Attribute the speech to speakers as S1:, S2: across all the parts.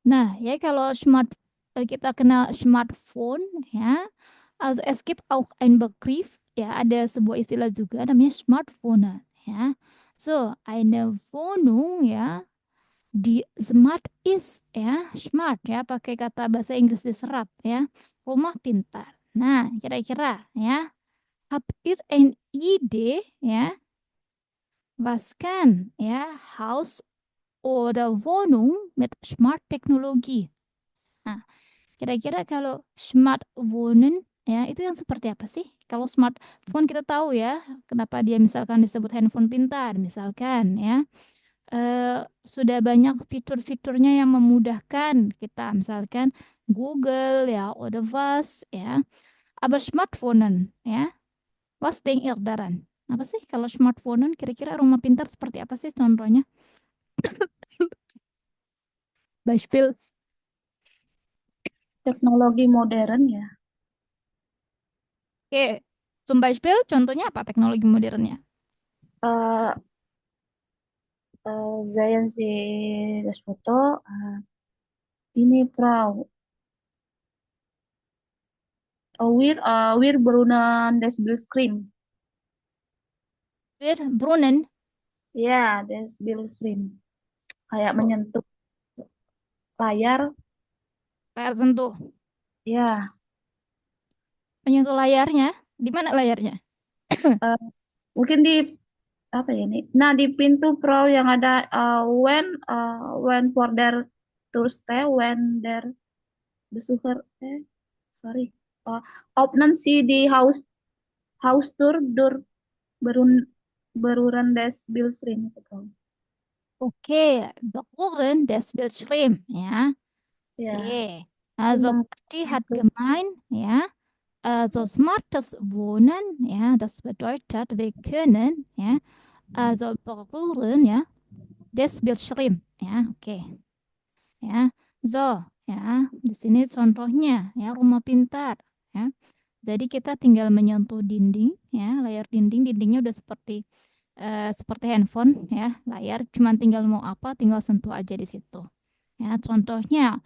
S1: Nah, ya kalau kita kenal smartphone ya, also es gibt auch ein Begriff, ya ada sebuah istilah juga namanya smartphone ya. So, eine Wohnung ya, di smart is ya, smart ya pakai kata bahasa Inggris diserap ya. Rumah pintar. Nah, kira-kira ya, habt ihr ein Idee ya, was kann ya Haus oder Wohnung mit Smart Teknologi? Nah, kira-kira kalau smart wonen ya itu yang seperti apa sih? Kalau smartphone kita tahu ya, kenapa dia misalkan disebut handphone pintar, misalkan ya. Sudah banyak fitur-fiturnya yang memudahkan kita, misalkan Google ya, oder was ya. Aber Smartphonen ya, was denkt ihr daran? Apa sih kalau smartphone kira-kira rumah pintar seperti apa sih contohnya? Beispiel.
S2: Teknologi modern ya.
S1: Oke, zum Beispiel contohnya apa teknologi modernnya?
S2: Eh Zayan si das foto ini perahu. Wir berunan das Bildschirm.
S1: Wir Brunnen.
S2: Ya, das Bildschirm. Kayak
S1: Oh,
S2: menyentuh layar.
S1: layar sentuh.
S2: Ya,
S1: Menyentuh layarnya. Di mana layarnya?
S2: eh, mungkin di apa ya ini? Nah, di pintu perahu yang ada when for their Thursday, when their besucher, sorry. Uh, Openen si di house tour dur berun beruran des Bildschirm itu kan.
S1: Oke, Brunnen des Bildschirm. Ja.
S2: Ya,
S1: Okay. Also die hat
S2: membantu.
S1: gemeint, ja, also smartes Wohnen, ja, das bedeutet, wir können, ja, also berühren, ja, des Bildschirm, ya, oke, ya, so, ya, di sini contohnya, ya, rumah pintar, ya, jadi kita tinggal menyentuh dinding, ya, layar dinding, dindingnya udah seperti handphone, ya, layar, cuman tinggal mau apa, tinggal sentuh aja di situ, ya, contohnya,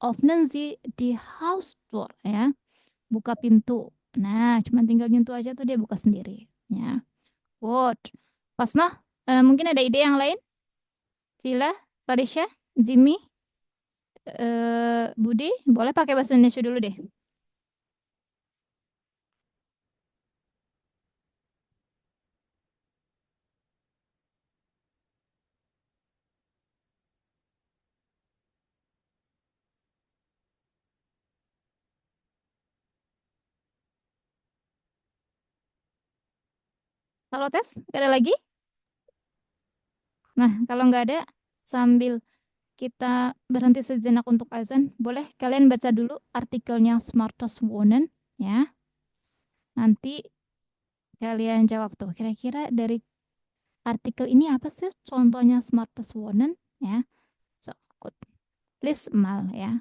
S1: öffnen Sie die Haustür, ya, buka pintu. Nah, cuma tinggal nyentuh aja tuh dia buka sendiri. Ya, good. Pas noh, mungkin ada ide yang lain? Sila, Fadisha, Jimmy, Budi, boleh pakai bahasa Indonesia dulu deh. Kalau tes, gak ada lagi? Nah, kalau nggak ada, sambil kita berhenti sejenak untuk azan, boleh kalian baca dulu artikelnya Smartest Wonen, ya. Nanti kalian jawab tuh, kira-kira dari artikel ini apa sih contohnya Smartest Wonen, ya. So, good. Please, Mal, ya.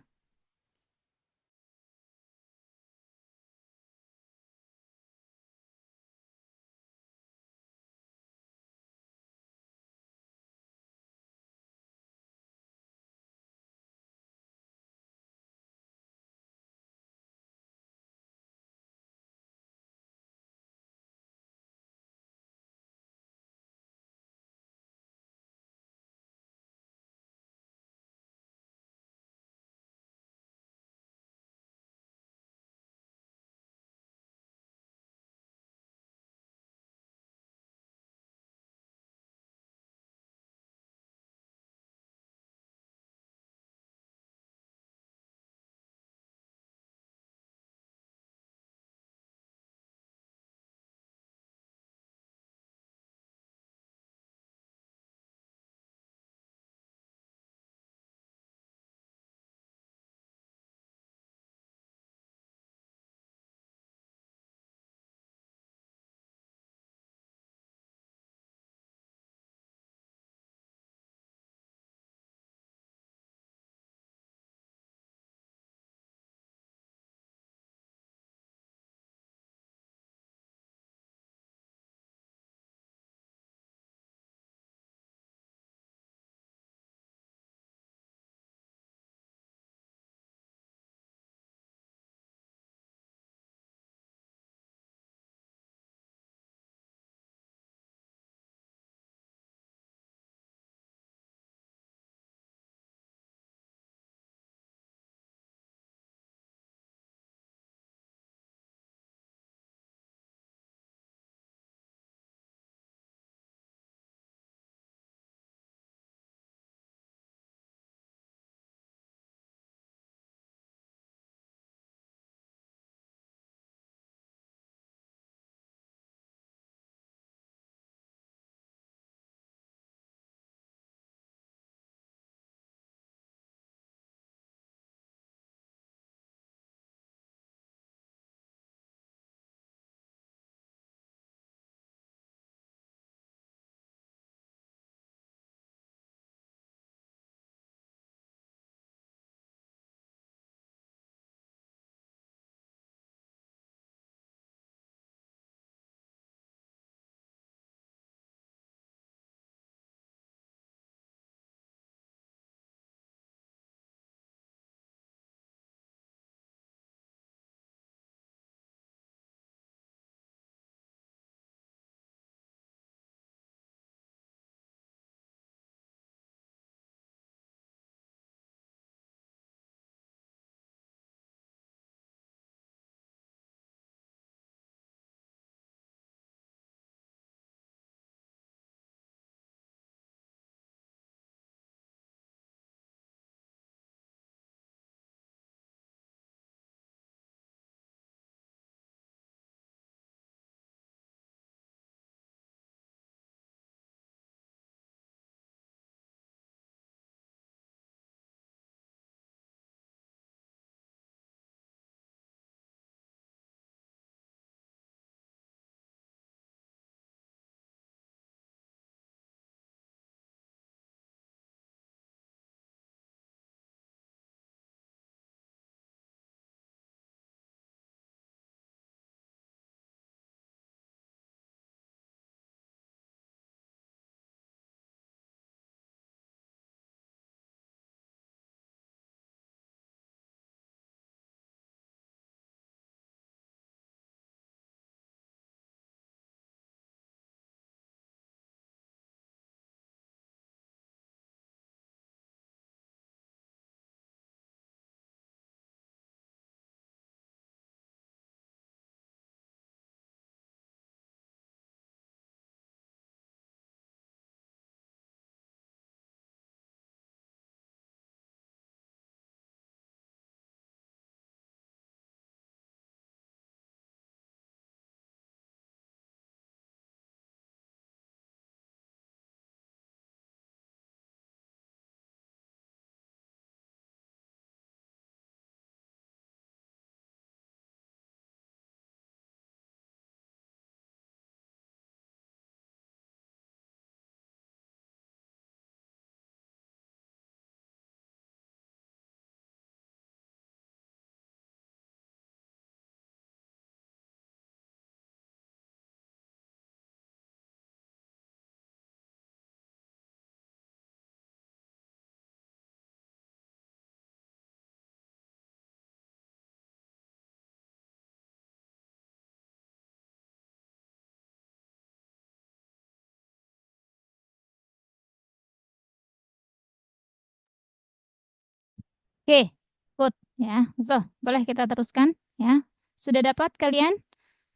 S1: Oke, good ya. So, boleh kita teruskan ya. Sudah dapat kalian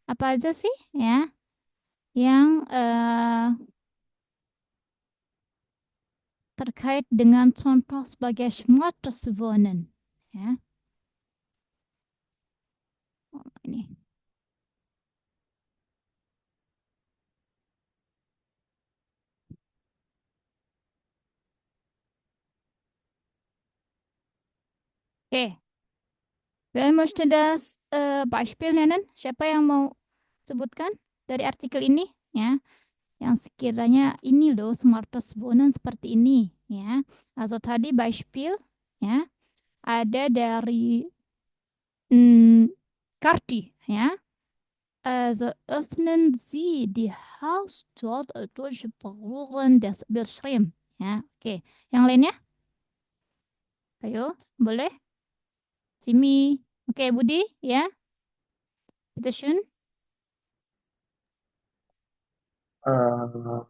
S1: apa aja sih ya yang terkait dengan contoh sebagai smartes wonen ya. Oh, ini. Oke, wer möchte das Beispiel nennen? Siapa yang mau sebutkan dari artikel ini ya? Yang sekiranya ini loh smartes wonen seperti ini ya. Also tadi Beispiel ya ada dari Karti ya. Also öffnen Sie die Haustür durch Berühren des Bildschirms. Ya, oke. Yang lainnya? Ayo, boleh? Simi. Oke, Budi, ya. Bitteschön.
S3: Äh,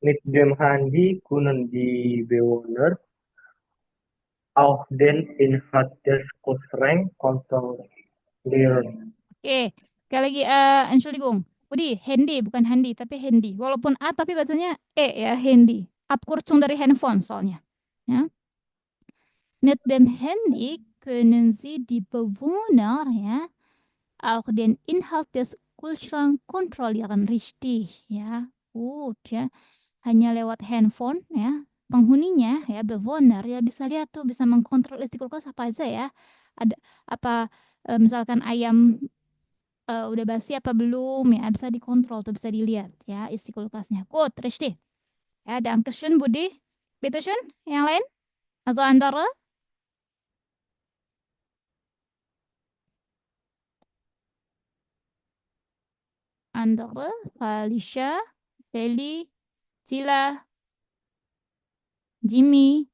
S3: mit dem Handy können die Bewohner auch den Inhalt des Kühlschranks kontrollieren.
S1: Oke, sekali lagi, Entschuldigung. Budi, handy, bukan handy, tapi handy. Walaupun A, tapi bacanya E ya, handy. Abkürzung dari handphone soalnya. Ya. Mit dem Handy können Sie die Bewohner, ja, auch den Inhalt des Kühlschranks kontrollieren, richtig, ya. Gut, ya. Hanya lewat handphone, ya. Penghuninya, ya, bewoner, ya bisa lihat tuh, bisa mengkontrol isi kulkas apa aja ya. Ada apa, misalkan ayam udah basi apa belum, ya, bisa dikontrol tuh, bisa dilihat, ya, isi kulkasnya. Gut, richtig. Ya, Dankeschön, Budi. Bitteschön, yang lain? Also andere? Andere? Felicia, Feli, Sila, Jimmy.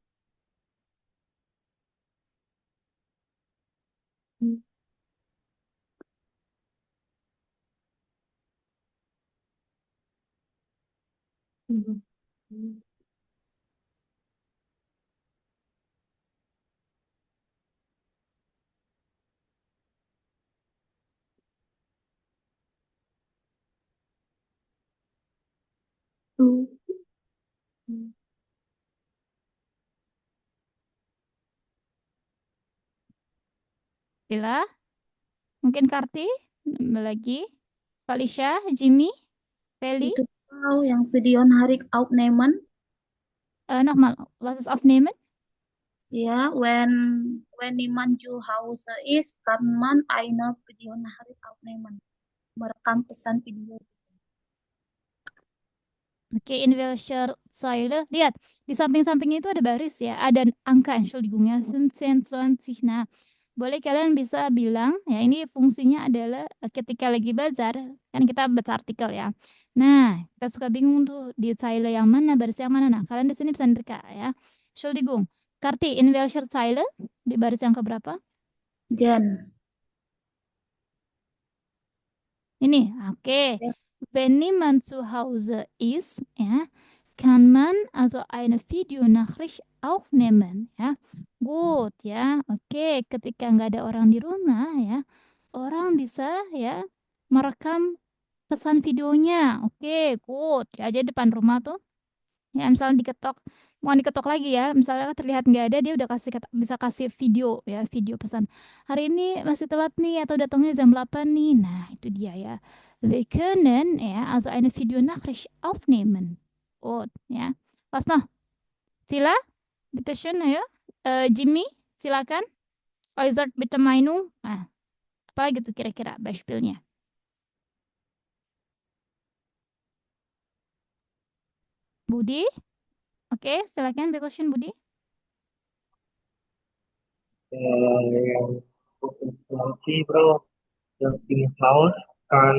S2: Tuh.
S1: Sila, mungkin Karti, lagi. Felicia, Jimmy, Feli.
S2: Itu tahu yang video narik outnemen.
S1: Nochmal, was ist aufnehmen?
S2: Ya, when niemand zu Hause ist, kann man eine Videonachricht aufnehmen. Merekam pesan video.
S1: Oke, in welcher Zeile? Lihat, di samping-sampingnya itu ada baris ya, ada angka, Entschuldigung ya, 15, 20. Nah, boleh kalian bisa bilang, ya ini fungsinya adalah ketika lagi belajar, kan kita baca artikel ya. Nah, kita suka bingung tuh di Zeile yang mana, baris yang mana. Nah, kalian di sini bisa nerka ya. Entschuldigung, Karti, in welcher Zeile? Di baris yang keberapa?
S2: Jen.
S1: Ini, oke.
S2: Ya.
S1: Wenn niemand zu Hause ist, ja, kann man also eine Videonachricht aufnehmen, ya. Gut, ya. Oke, ketika nggak ada orang di rumah, ya, orang bisa ya merekam pesan videonya. Oke, good. Ya, jadi depan rumah tuh ya misalnya diketok, mau diketok lagi ya, misalnya terlihat nggak ada, dia udah bisa kasih video ya, video pesan. Hari ini masih telat nih atau datangnya jam 8 nih. Nah, itu dia ya. Wir können ja also eine Videonachricht aufnehmen. Gut, ya. Pas noh, Sila, bitte schön ya. Jimmy, silakan. Äußert bitte Meinung. Nah, apalagi tuh kira-kira Beispielnya? Budi, oke, silakan bitte schön Budi.
S3: Yang berfungsi bro, yang in-house kan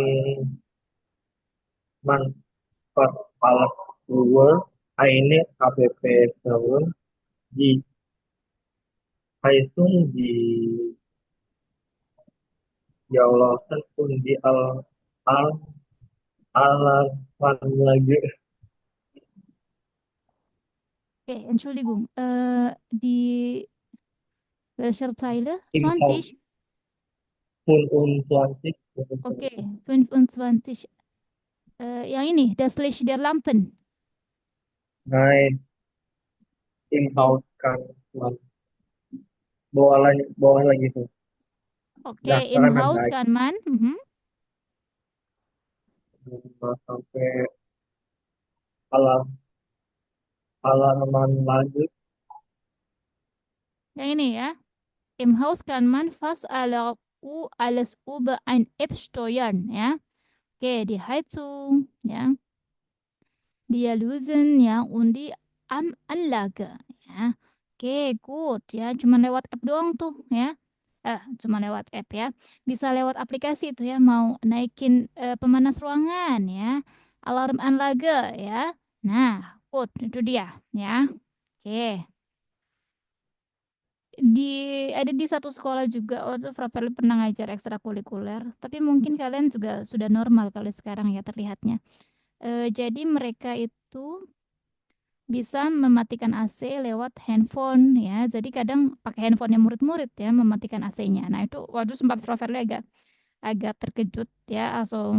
S3: manfaat alat luar ini app tahun di Aitung di Jauhlautan pun di al alaman lagi
S1: Oke, Entschuldigung. Di Welcher Zeile?
S3: Im Haus
S1: 20.
S3: 25.
S1: Oke, 25. Yang ini, das Licht der Lampen.
S3: Nein, im
S1: Oke,
S3: Haus kann man. Bawah lagi tuh.
S1: oke,
S3: Nah,
S1: im
S3: sekarang
S1: Haus
S3: naik
S1: kann man.
S3: 5 sampai alam halaman lanjut.
S1: Yang ini ya. Im Haus kann man fast alles über ein App steuern, ya. Oke, die Heizung, ya. Dialysen, ya, und die Anlage, ya. Oke, good, ya. Cuma lewat app doang tuh, ya. Cuma lewat app ya. Bisa lewat aplikasi itu ya, mau naikin pemanas ruangan ya, alarm Anlage ya. Nah, good, itu dia ya. Oke. Ada di satu sekolah juga waktu Fravel pernah ngajar ekstrakurikuler, tapi mungkin kalian juga sudah normal kali sekarang ya terlihatnya. Jadi mereka itu bisa mematikan AC lewat handphone ya. Jadi kadang pakai handphonenya murid-murid ya mematikan AC-nya. Nah itu waduh sempat Fravel agak terkejut ya. Also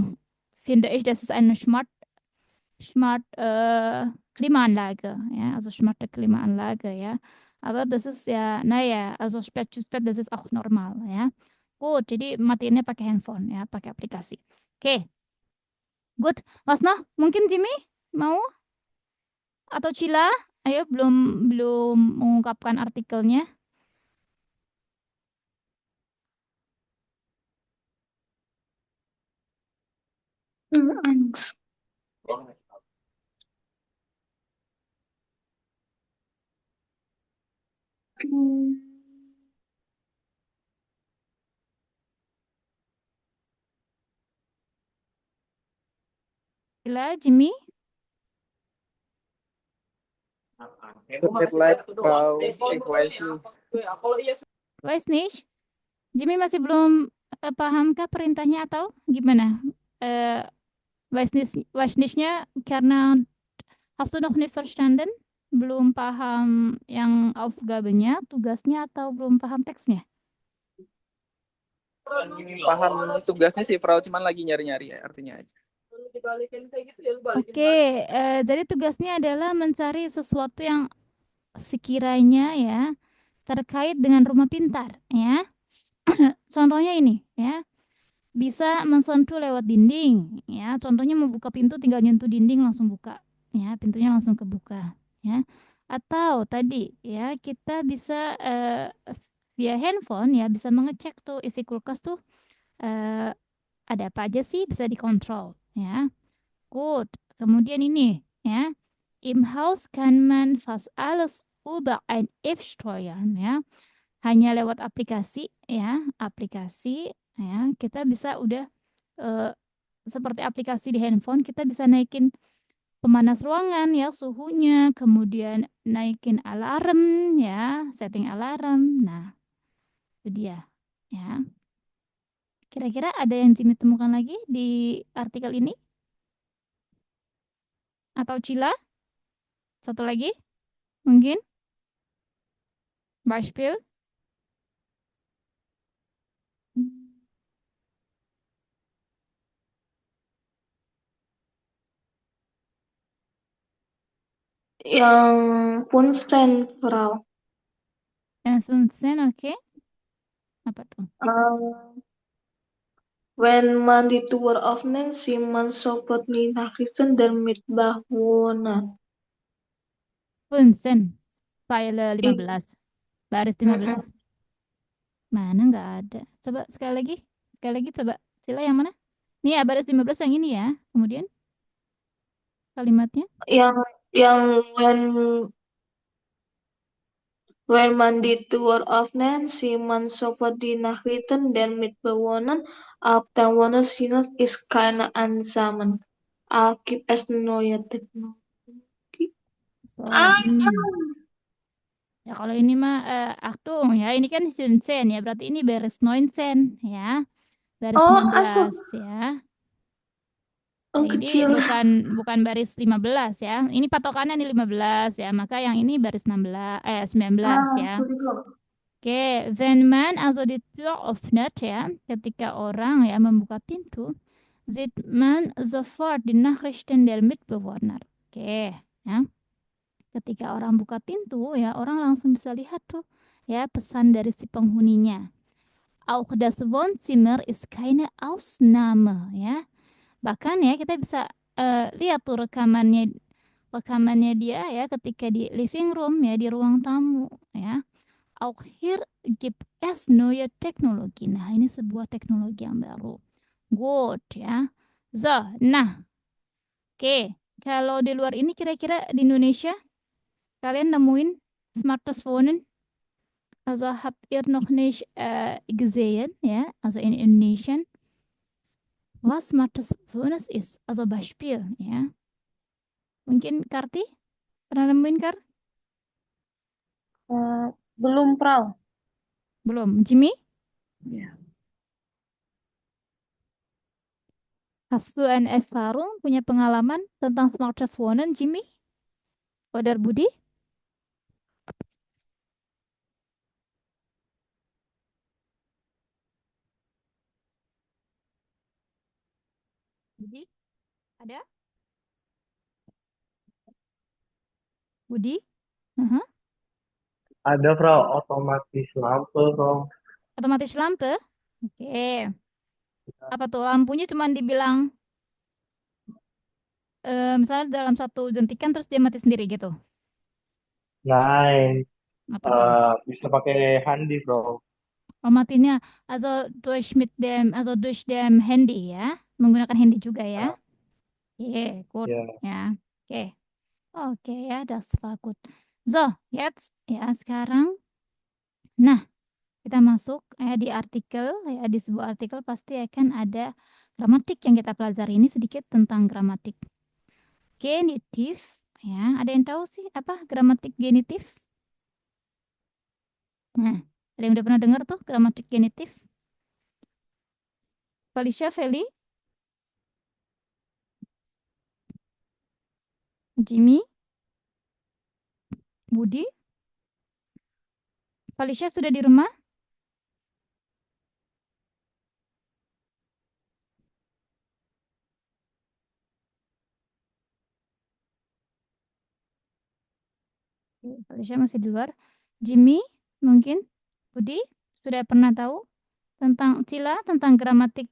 S1: finde ich, das ist eine Smart Klimaanlage, ja, also smarte Klimaanlage, ja. Aber das ist ja, naja, also spät zu spät, das ist auch normal, ya. Gut, jadi matiinnya pakai handphone, ya, pakai aplikasi. Oke, good. Was noch? Mungkin Jimmy mau atau Cila? Ayo, belum mengungkapkan artikelnya.
S2: Angst.
S1: Cila, Jimmy?
S4: Tut mir leid, Frau, ich weiß nicht.
S1: Weiß nicht. Jimmy masih belum pahamkah perintahnya atau gimana? Weiß nicht-nya karena hast du noch nicht verstanden? Belum paham yang Aufgabennya, tugasnya atau belum paham teksnya?
S4: Paham tugasnya sih, Frau, cuman lagi nyari-nyari ya, artinya aja.
S1: Oke, jadi tugasnya adalah mencari sesuatu yang sekiranya ya terkait dengan rumah pintar ya. Contohnya ini ya. Bisa mensentuh lewat dinding ya. Contohnya mau buka pintu tinggal nyentuh dinding langsung buka ya, pintunya langsung kebuka ya. Atau tadi ya kita bisa via handphone ya bisa mengecek tuh isi kulkas tuh ada apa aja sih, bisa dikontrol ya. Good. Kemudian ini ya. Im Haus kann man fast alles über ein App steuern ya. Hanya lewat aplikasi ya, kita bisa udah seperti aplikasi di handphone, kita bisa naikin pemanas ruangan ya, suhunya, kemudian naikin alarm ya, setting alarm. Nah, itu dia ya. Kira-kira ada yang Jimmy temukan lagi di artikel ini? Atau Cila? Satu lagi? Mungkin? Beispiel?
S2: Yang punten, Frau.
S1: Yang 15, oke. Apa tuh?
S2: Wenn man die Tour aufnimmt, sieht man sofort die Nachrichten der Mitbewohner.
S1: 15, Zeile 15. Baris 15. Mana nggak ada. Coba sekali lagi. Sekali lagi coba. Sila yang mana? Nih ya, baris 15 yang ini ya. Kemudian kalimatnya.
S2: Yang wenn man die Tour aufnimmt, sieht man sofort die Nachrichten der Mitbewohner. Auf der Wohnzimmer ist keine Ansammlung. Gibt es neue Technologie?
S1: So, ini. Ya kalau ini mah Achtung ya, ini kan 15 ya. Berarti ini baris 19 ya. Baris 16 ya. Yang ini
S2: kecil.
S1: bukan baris 15 ya. Ini patokannya nih 15 ya. Maka yang ini baris 19 ya. Oke, wenn man also die Tür öffnet ya, ketika orang ya membuka pintu, sieht man sofort die Nachrichten der Mitbewohner. Oke, ya. Ketika orang buka pintu ya, orang langsung bisa lihat tuh ya pesan dari si penghuninya. Auch das Wohnzimmer ist keine Ausnahme ya. Bahkan ya kita bisa lihat tuh rekamannya dia ya ketika di living room ya, di ruang tamu ya. Auch hier gibt es neue Teknologi. Nah, ini sebuah teknologi yang baru. Good ya. So, nah, oke. Kalau di luar ini kira-kira di Indonesia kalian nemuin smartphone? Also habt ihr noch nicht gesehen, ja, also in Indonesian, was Smartphone ist? Also Beispiel, ya. Mungkin Karti pernah nemuin Kar?
S2: Belum, Frau.
S1: Belum. Jimmy?
S2: Ya.
S1: Hast du eine Erfahrung, punya pengalaman tentang smartphone, Jimmy? Oder Budi? Budi? Ada? Budi?
S3: Ada, Frau, otomatis lampu, Frau.
S1: Otomatis lampu? Oke. Apa tuh lampunya cuman dibilang misalnya dalam satu jentikan terus dia mati sendiri gitu?
S3: Nein,
S1: Apa tuh?
S3: bisa pakai handi, Bro.
S1: Oh, matinya also durch dem Handy ya, menggunakan handy juga ya. Oke, gut.
S3: Ya.
S1: Ya, oke. Oke ya, das war gut. So, jetzt ya sekarang, nah kita masuk di artikel ya, di sebuah artikel pasti akan ada gramatik yang kita pelajari. Ini sedikit tentang gramatik. Genitif ya, ada yang tahu sih apa gramatik genitif? Nah, ada yang udah pernah dengar tuh gramatik genitif? Felicia, Feli, Jimmy, Budi, Felicia sudah di rumah? Felicia masih di luar. Jimmy, mungkin, Budi, sudah pernah tahu tentang Cila, tentang gramatik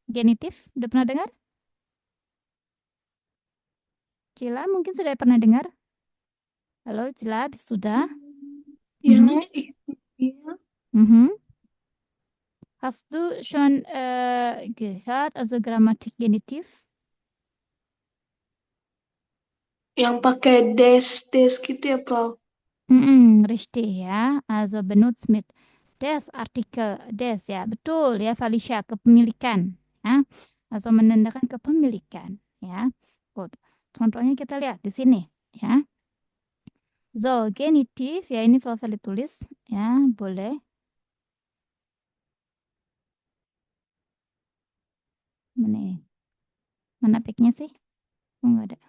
S1: genitif? Udah pernah dengar? Cila, mungkin sudah pernah dengar? Halo, Cila, sudah?
S2: Ya,
S1: Mhm.
S2: iya.
S1: Mhm. Hast du schon gehört, also Grammatik Genitiv?
S2: Yang pakai des gitu ya, Prof.
S1: Richtig ya. Also benutzt mit des Artikel des ya. Betul ya, Felicia, kepemilikan ya. Also menandakan kepemilikan ya. Good. Contohnya kita lihat di sini ya. So, genitif ya, ini Prof Feli tulis ya, boleh. Mana ini? Mana pic-nya sih? Oh, enggak ada.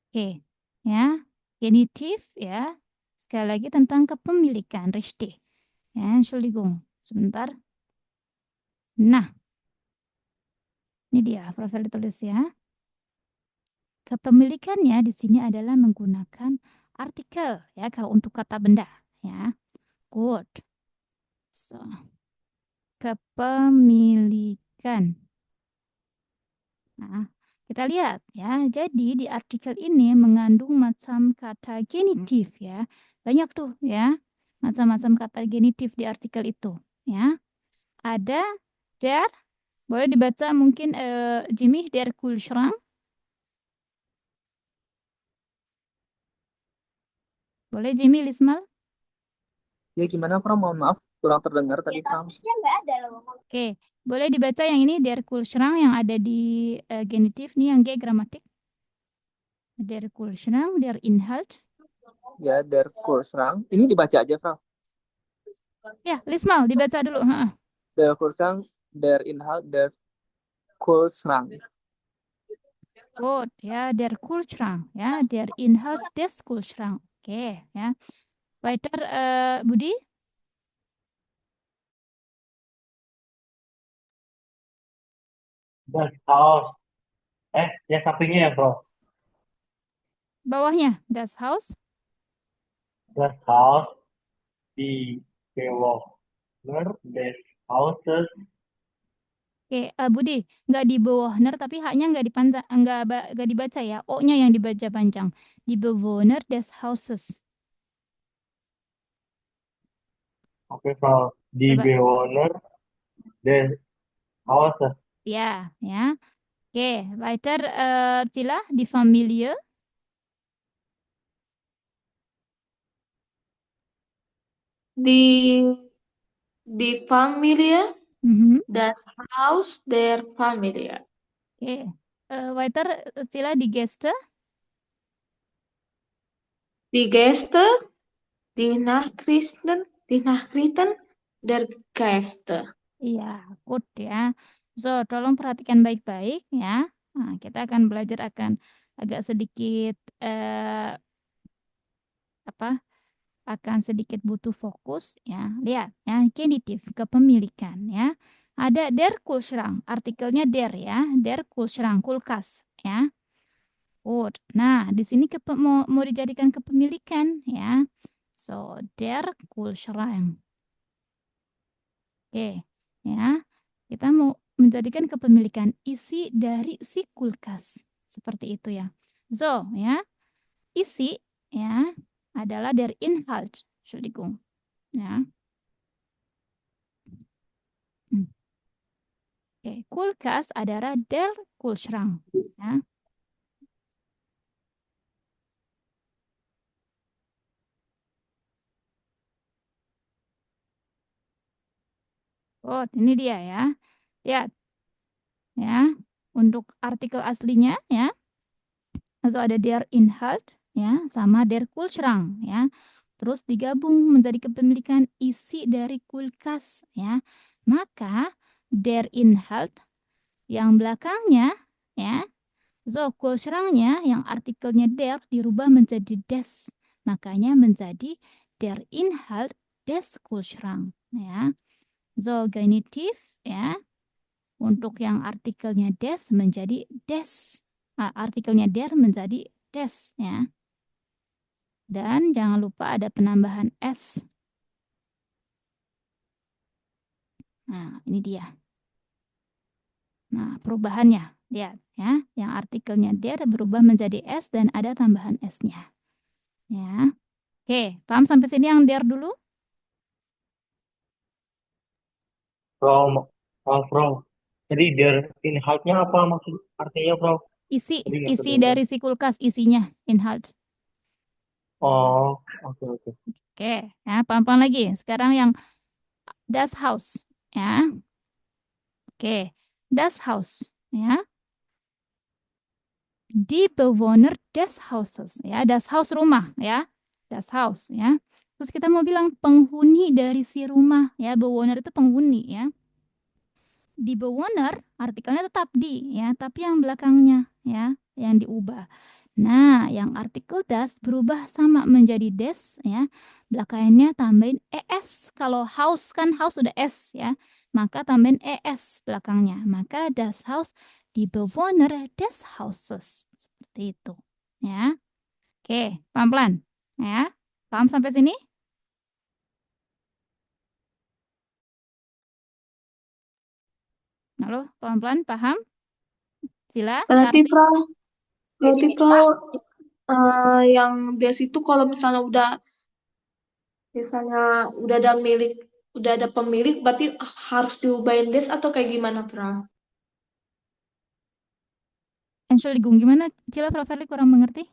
S1: Oke, ya. Genitif ya. Sekali lagi tentang kepemilikan, richtig. Ya, Entschuldigung. Sebentar. Nah, ini dia profil ditulis ya. Kepemilikannya di sini adalah menggunakan artikel ya kalau untuk kata benda ya. Good. So, kepemilikan. Nah, kita lihat ya. Jadi di artikel ini mengandung macam kata genitif ya. Banyak tuh ya. Macam-macam kata genitif di artikel itu ya. Ada der, boleh dibaca mungkin Jimmy, der Kühlschrank. Boleh Jimmy, Lismal?
S4: Ya gimana, Prof? Mohon maaf, kurang terdengar tadi, Prof.
S1: Oke, boleh dibaca yang ini der Kühlschrank yang ada di genitif nih yang G gramatik. Der Kühlschrank, der Inhalt.
S4: Ya, der Kühlschrank. Ini dibaca aja, Prof.
S1: Ya, Lismal dibaca dulu.
S4: Der Kühlschrank, der Inhalt, der Kühlschrank.
S1: Good ya, der Kühlschrank ya, der Inhalt des Kühlschrank. Oke ya. Weiter Budi,
S3: Das Haus. Ya sampingnya ya, Bro.
S1: bawahnya das Haus.
S3: Das Haus, die Bewohner des Hauses.
S1: Oke, Budi, nggak di Bewohner tapi haknya nggak dipanjang, nggak dibaca ya. O-nya yang dibaca panjang. Die Bewohner des Hauses.
S3: Oke, Bro. Die
S1: Coba.
S3: Bewohner des Hauses.
S1: Ya, ya. Oke, weiter Cila, die Familie.
S2: Die Familie,
S1: Mhm.
S2: das Haus der Familie.
S1: Oke. Weiter Cila, die Gäste.
S2: Die Gäste, die Nachrichten der Gäste.
S1: Iya, good ya. So, tolong perhatikan baik-baik ya. Nah, kita akan belajar akan agak sedikit akan sedikit butuh fokus ya. Lihat ya, genitif kepemilikan ya. Ada der Kühlschrank, artikelnya der ya, der Kühlschrank kulkas ya. Good. Nah, di sini mau dijadikan kepemilikan ya. So, der Kühlschrank. Oke, ya. Kita mau menjadikan kepemilikan isi dari si kulkas. Seperti itu ya. So, ya. Isi ya adalah der Inhalt. Entschuldigung. Ya. Oke, kulkas adalah der Kühlschrank. Ya. Oh, ini dia ya. Lihat. Ya. Untuk artikel aslinya ya. So ada der Inhalt ya sama der Kühlschrank ya. Terus digabung menjadi kepemilikan isi dari kulkas ya. Maka der Inhalt yang belakangnya ya. So Kühlschranknya yang artikelnya der dirubah menjadi des. Makanya menjadi der Inhalt des Kühlschrank ya. So genitif ya. Untuk yang artikelnya des menjadi des. Artikelnya der menjadi des ya. Dan jangan lupa ada penambahan S. Nah, ini dia. Nah, perubahannya. Lihat ya, yang artikelnya der berubah menjadi S dan ada tambahan S-nya. Ya. Oke, paham sampai sini yang der dulu?
S3: Bro. Jadi der Inhaltnya apa maksud artinya, Bro?
S1: Isi
S3: Jadi nggak
S1: isi
S3: kedengeran.
S1: dari si kulkas, isinya Inhalt.
S3: Oh, oke.
S1: Oke, ya, paham-paham lagi. Sekarang yang das Haus, ya. Oke, das Haus, ya. Die Bewohner des Hauses, ya. Das Haus rumah, ya. Das Haus, ya. Terus kita mau bilang penghuni dari si rumah, ya. Bewohner itu penghuni, ya. Die Bewohner artikelnya tetap di, ya, tapi yang belakangnya, ya, yang diubah. Nah, yang artikel das berubah sama menjadi des, ya. Belakangnya tambahin es. Kalau house kan house udah s, ya. Maka tambahin es belakangnya. Maka das Haus, die Bewohner des Hauses. Seperti itu, ya. Oke, pelan-pelan, ya. Paham sampai sini? Halo, pelan-pelan paham? Sila,
S2: Berarti
S1: Karti.
S2: Pro, yang des itu kalau misalnya udah ada pemilik, berarti harus diubahin des atau kayak gimana, Pra?
S1: Entschuldigung, gimana? Cila, Prof. Verly kurang mengerti?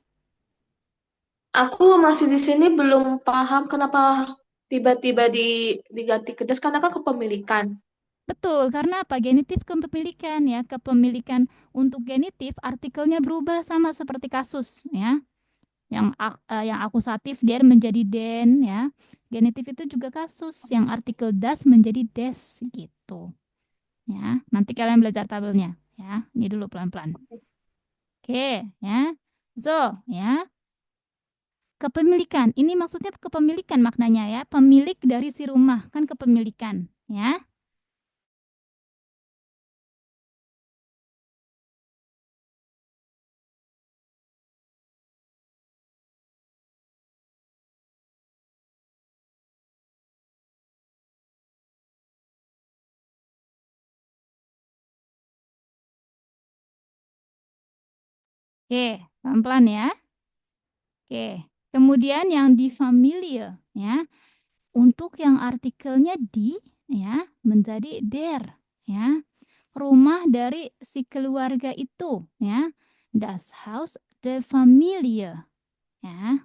S2: Aku masih di sini belum paham kenapa tiba-tiba diganti ke des, karena kan kepemilikan.
S1: Betul, karena apa? Genitif kepemilikan ya. Kepemilikan untuk genitif artikelnya berubah sama seperti kasus ya. Yang akusatif der menjadi den ya. Genitif itu juga kasus yang artikel das menjadi des gitu. Ya, nanti kalian belajar tabelnya ya. Ini dulu pelan-pelan. Oke, ya. So, ya. Kepemilikan. Ini maksudnya kepemilikan maknanya ya. Pemilik dari si rumah kan kepemilikan, ya. Oke, pelan-pelan ya. Oke. Kemudian yang di familiar ya. Untuk yang artikelnya di ya menjadi der ya. Rumah dari si keluarga itu ya. Das Haus der Familie ya.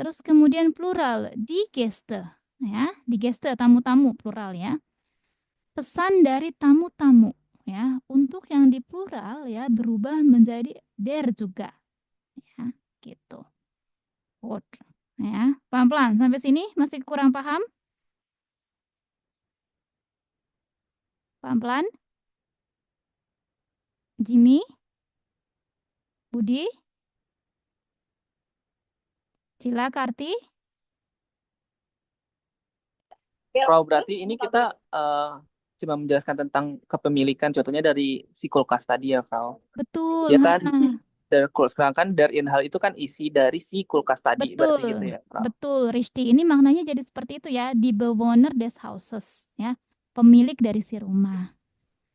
S1: Terus kemudian plural di Gäste ya. Di Gäste tamu-tamu plural ya. Pesan dari tamu-tamu ya. Untuk yang di plural ya berubah menjadi der juga ya, gitu. Good. Ya, pelan-pelan sampai sini masih kurang paham? Pelan-pelan. Jimmy, Budi, Cila, Karti.
S4: Frau, berarti ini kita cuma menjelaskan tentang kepemilikan, contohnya dari si kulkas tadi ya, Frau.
S1: Betul.
S4: Ya kan,
S1: Ha.
S4: sedangkan dari hal itu kan isi dari si kulkas tadi, berarti gitu
S1: Betul.
S4: ya, Frau.
S1: Betul, Rishti. Ini maknanya jadi seperti itu ya, di Bewohner des Hauses ya. Pemilik dari si rumah.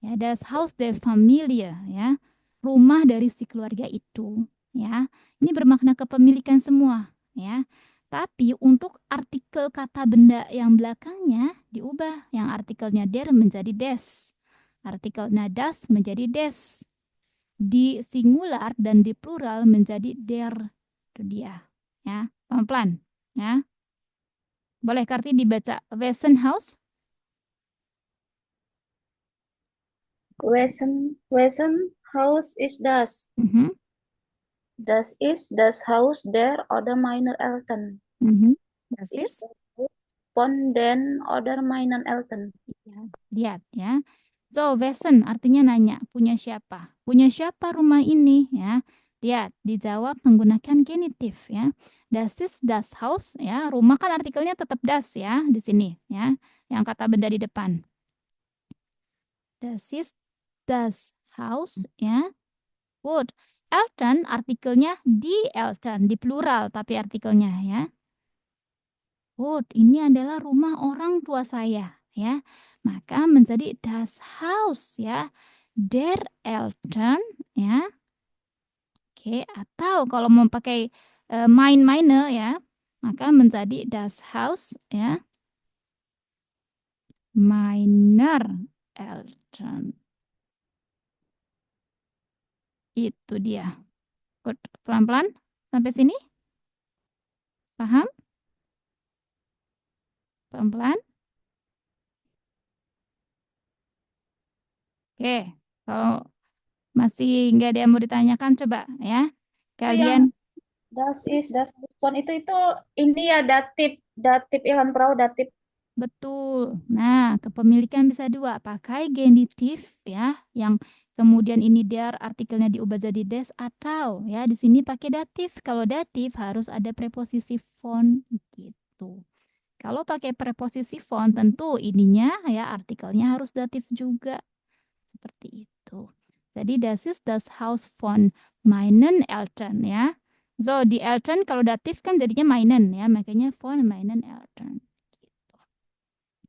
S1: Ya, das Haus der Familie ya. Rumah dari si keluarga itu ya. Ini bermakna kepemilikan semua ya. Tapi untuk artikel kata benda yang belakangnya diubah. Yang artikelnya der menjadi des. Artikelnya das menjadi des. Di singular dan di plural menjadi der. Itu dia. Ya, pelan-pelan ya. Boleh Karti dibaca Wessenhaus?
S2: Wesen Haus ist das.
S1: Mhm.
S2: Das ist das Haus der oder meiner Eltern.
S1: Mhm. Das
S2: Ist
S1: ist
S2: das Haus von den oder meinen Eltern.
S1: ya, lihat ya. So, Wesen artinya nanya, punya siapa? Punya siapa rumah ini ya? Lihat, dijawab menggunakan genitif ya. Das ist das Haus ya. Rumah kan artikelnya tetap das ya di sini ya. Yang kata benda di depan. Das ist das Haus ya. Good. Eltern artikelnya di Eltern, di plural tapi artikelnya ya. Good. Ini adalah rumah orang tua saya ya. Maka menjadi das Haus ya. Der Eltern ya. Oke, atau kalau mau pakai meine ya, maka menjadi das Haus ya. Meiner Eltern. Itu dia. Good. Pelan-pelan sampai sini. Paham? Pelan-pelan. Oke, kalau masih nggak ada yang mau ditanyakan, coba ya.
S2: Itu yang
S1: Kalian
S2: das ist, das von itu ini ya datif Ilham Perahu datif.
S1: betul. Nah, kepemilikan bisa dua, pakai genitif ya, yang kemudian ini der artikelnya diubah jadi des atau ya di sini pakai datif. Kalau datif harus ada preposisi von gitu. Kalau pakai preposisi von tentu ininya ya artikelnya harus datif juga. Seperti itu. Jadi das ist das Haus von meinen Eltern ya. So, die Eltern kalau datif kan jadinya meinen ya, makanya von meinen Eltern. Gitu.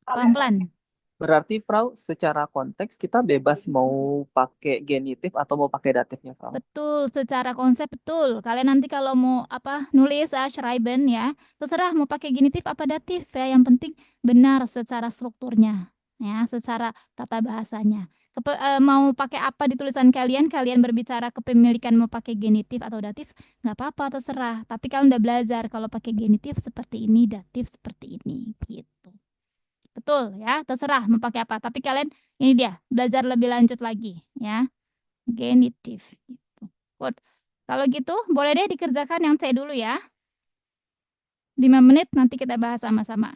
S1: Pelan-pelan.
S4: Berarti, Frau, secara konteks kita bebas mau pakai genitif atau mau pakai datifnya, Frau.
S1: Betul, secara konsep betul. Kalian nanti kalau mau apa nulis schreiben ya, terserah mau pakai genitif apa datif ya. Yang penting benar secara strukturnya ya, secara tata bahasanya. Mau pakai apa di tulisan kalian, kalian berbicara kepemilikan mau pakai genitif atau datif, nggak apa-apa terserah. Tapi kalian udah belajar kalau pakai genitif seperti ini, datif seperti ini, gitu. Betul ya, terserah mau pakai apa. Tapi kalian ini dia belajar lebih lanjut lagi ya. Genitif gitu. Good. Kalau gitu boleh deh dikerjakan yang C dulu ya. 5 menit nanti kita bahas sama-sama.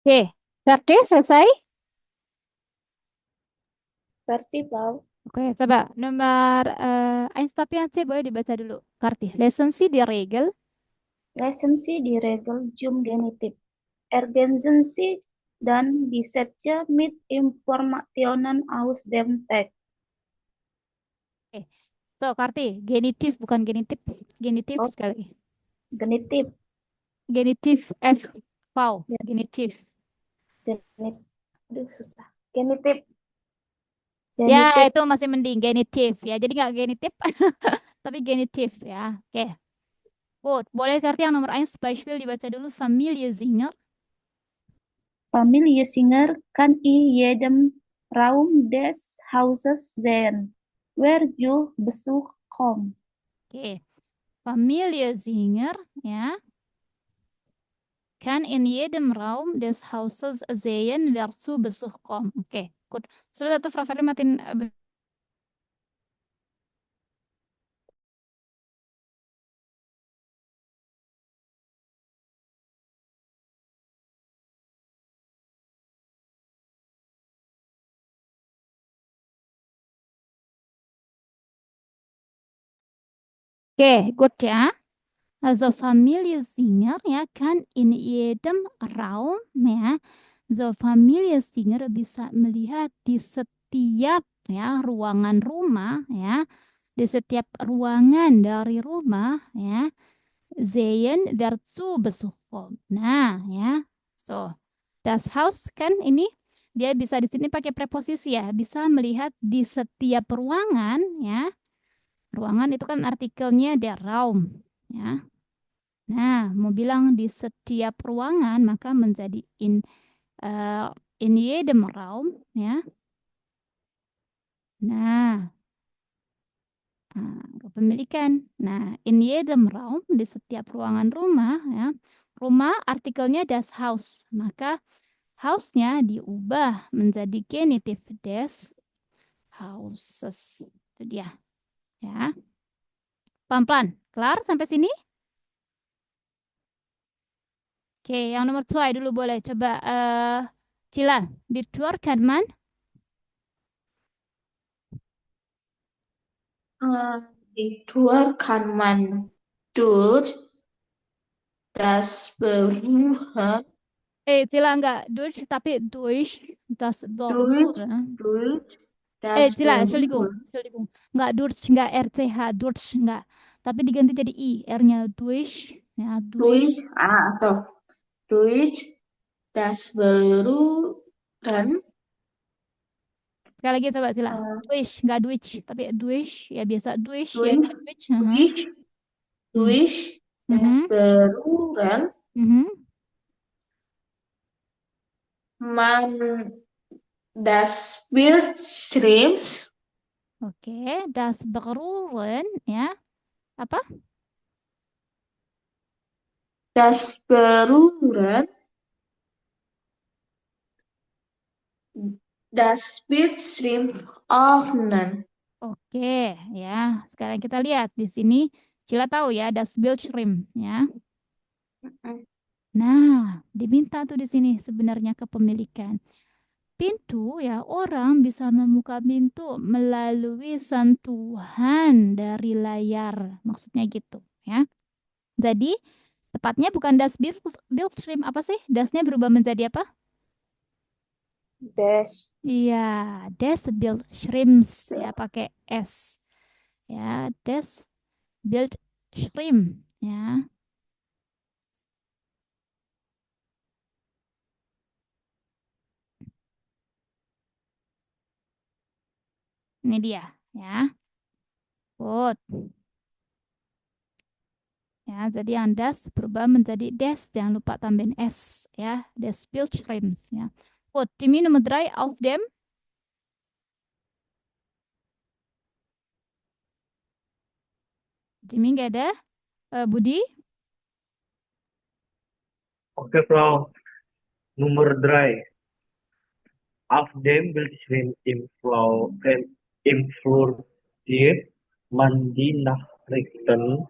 S1: Oke, Berarti selesai?
S2: Berarti, Frau.
S1: Oke, coba nomor Einstein C boleh dibaca dulu. Karti. Lesson C di regel.
S2: Lesson C die Regel zum Genitiv. Ergänzen Sie dan die Sätze mit Informationen aus dem Text.
S1: Oke. So, Karti, genitif bukan genitif. Genitif
S2: Oh,
S1: sekali lagi.
S2: genitif.
S1: Genitif F. Wow,
S2: Ya,
S1: genitif.
S2: Aduh, susah. Genitif.
S1: Ya,
S2: Genitif.
S1: itu masih mending genitif ya. Jadi nggak genitif, tapi genitif ya. Oke. Good. Boleh Karti yang nomor 1 Beispiel dibaca dulu. Familie Singer.
S2: Familie Singer kann in jedem Raum des Hauses sehen, where you Besuch kommt.
S1: Oke. Familie Singer ya. Kann in jedem Raum des Hauses sehen, wer zu Besuch kommt. Oke, gut. Sudah tuh Frau Ferdin matiin Oke, gut ya. Also Familie Singer ya kan in jedem Raum ya. So Familie Singer bisa melihat di setiap ya ruangan rumah ya. Di setiap ruangan dari rumah ya. Sehen wer zu Besuch kommt. Nah, ya. So, das Haus kan ini dia bisa di sini pakai preposisi ya, bisa melihat di setiap ruangan ya. Ruangan itu kan artikelnya der Raum ya. Nah, mau bilang di setiap ruangan maka menjadi in jedem Raum ya. Nah, kepemilikan. Nah, in jedem Raum di setiap ruangan rumah ya. Rumah artikelnya das Haus. Maka House-nya diubah menjadi genitif des houses. Itu dia. Ya. Pelan-pelan. Kelar sampai sini? Oke, yang nomor 2 dulu boleh. Coba Cila, di Tour kan man?
S2: Die Tour kann man durch das Berühren,
S1: Cila enggak durch, tapi durch das
S2: durch,
S1: Berühren.
S2: durch das
S1: Cila, Entschuldigung.
S2: Berühren,
S1: Entschuldigung. Enggak durch, enggak RCH, durch, enggak. Tapi diganti jadi I. R-nya durch. Ya,
S2: durch,
S1: durch.
S2: so, durch das Berühren,
S1: Sekali lagi coba Cila.
S2: äh,
S1: Durch, enggak durch, tapi durch. Ya biasa durch, ya
S2: durch,
S1: durch.
S2: durch, durch das
S1: Mhm.
S2: Berühren,
S1: Mhm.
S2: man das Bildschirms,
S1: Oke, das Berühren ya. Apa?
S2: das Berühren, das Bildschirm öffnen.
S1: Oke, ya. Sekarang kita lihat di sini Cila tahu ya, das Bildschirm ya. Nah, diminta tuh di sini sebenarnya kepemilikan. Pintu ya, orang bisa membuka pintu melalui sentuhan dari layar. Maksudnya gitu ya. Jadi, tepatnya bukan das Bildschirm apa sih? Dasnya berubah menjadi apa?
S2: Des.
S1: Iya, des Bildschirms ya pakai S. Ya, des Bildschirm ya. Ini dia ya. Good. Ya, jadi yang das berubah menjadi des, jangan lupa tambahin S ya, des Bildschirms ya. Good. Termin nomor 3 auf dem. Jimmy nggak ada? Budi?
S3: Oke, Frau. Nummer 3. Auf dem Bildschirm im Flur sieht man die Nachrichten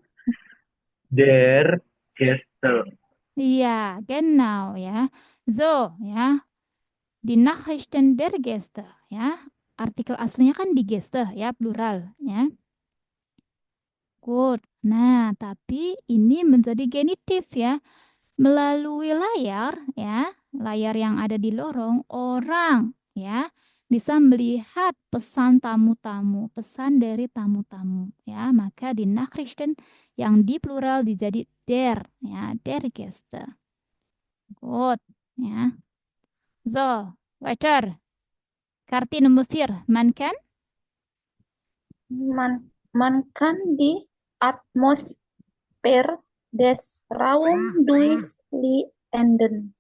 S3: der Gäste.
S1: Iya, genau ya. So, ya. Die Nachrichten der Gäste, ya. Artikel aslinya kan die Gäste, ya, plural, ya. Good. Nah, tapi ini menjadi genitif, ya. Melalui layar, ya, layar yang ada di lorong, orang, ya, bisa melihat pesan tamu-tamu, pesan dari tamu-tamu, ya. Maka di Nachrichten yang di plural dijadi der, ya, der Gäste. Good, ya. So, weiter. Karti nomor 4. Man kann
S2: Man kann die Atmosphäre des Raums durchlichten.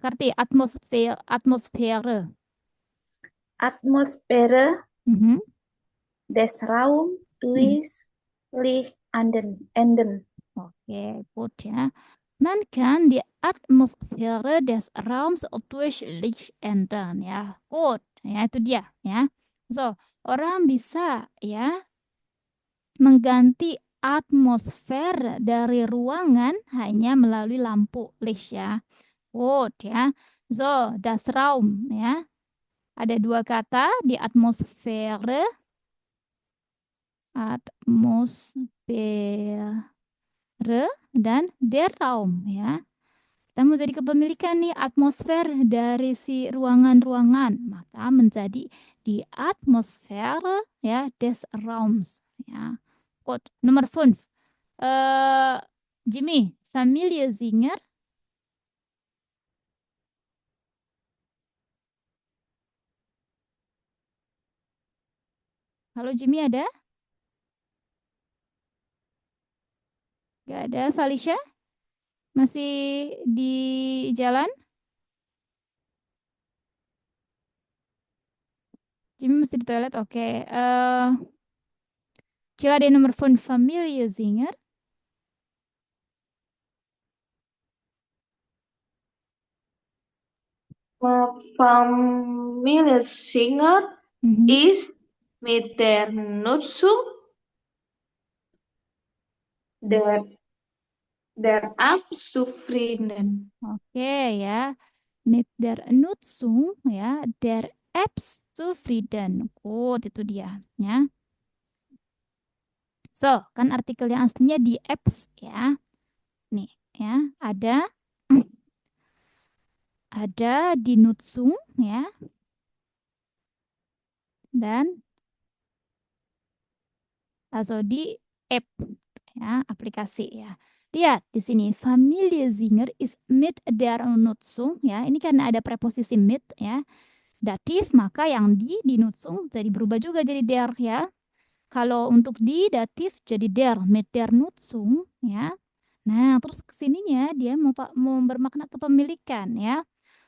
S1: Karti Atmosphäre.
S2: Atmosphäre
S1: Mhm.
S2: des Raums durchlichten.
S1: Oke, gut ya. Man kann die Atmosphäre des Raums durchlichten, ya. Gut, ya itu dia, ya. So, orang bisa ya mengganti atmosfer dari ruangan hanya melalui lampu Licht ya. Gut ya. So, das Raum ya. Ada dua kata di atmosfer dan der Raum ya. Kita mau jadi kepemilikan nih atmosfer dari si ruangan-ruangan, maka menjadi di Atmosphäre ya des Raums ya. Gut, nomor 5. Jimmy, Familie Singer. Halo Jimmy, ada? Gak ada. Felicia? Masih di jalan? Jimmy masih di toilet? Oke. Coba deh nomor 5, Familie Singer.
S5: Familie Singer
S1: Mhm.
S5: ist mit der Nutzung der App zufrieden.
S1: Oke ya. Mit der Nutzung ya der Apps zufrieden. Gut, itu dia ya. So, kan artikel yang aslinya di apps ya. Nih ya, ada di Nutzung ya. Dan also di app ya, aplikasi ya. Lihat di sini Familie Singer ist mit der Nutzung ya. Ini karena ada preposisi mit ya. Datif, maka yang di Nutzung jadi berubah juga jadi der ya. Kalau untuk di datif jadi der mit der Nutzung ya. Nah, terus kesininya dia mau bermakna kepemilikan ya.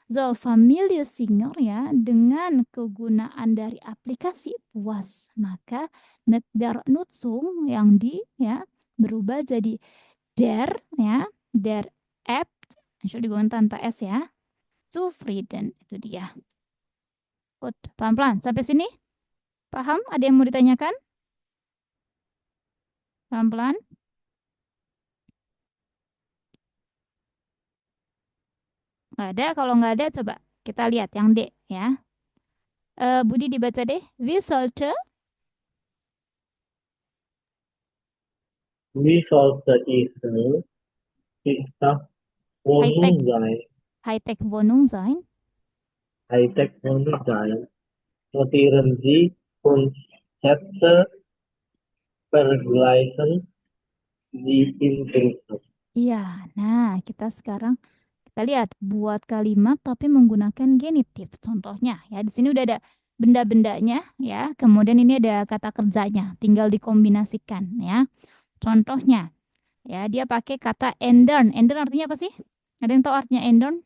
S1: So, Familie Singer ya dengan kegunaan dari aplikasi puas, maka mit der Nutzung yang di ya berubah jadi der ya, der App, Entschuldigung tanpa S ya. Zufrieden itu dia. Good, pelan-pelan sampai sini. Paham? Ada yang mau ditanyakan? Pelan-pelan. Nggak ada, kalau nggak ada coba kita lihat yang D ya. Budi dibaca deh. Wie sollte
S3: diese Wohnung sein?
S1: Hightech Wohnung sein?
S3: Hightech Wohnung sein. Notieren Sie Grundsätze, vergleichen Sie in Texten.
S1: Iya, nah kita sekarang kita lihat buat kalimat tapi menggunakan genitif. Contohnya ya di sini udah ada benda-bendanya ya. Kemudian ini ada kata kerjanya, tinggal dikombinasikan ya. Contohnya ya dia pakai kata ändern. Ändern artinya apa sih? Ada yang tahu artinya ändern?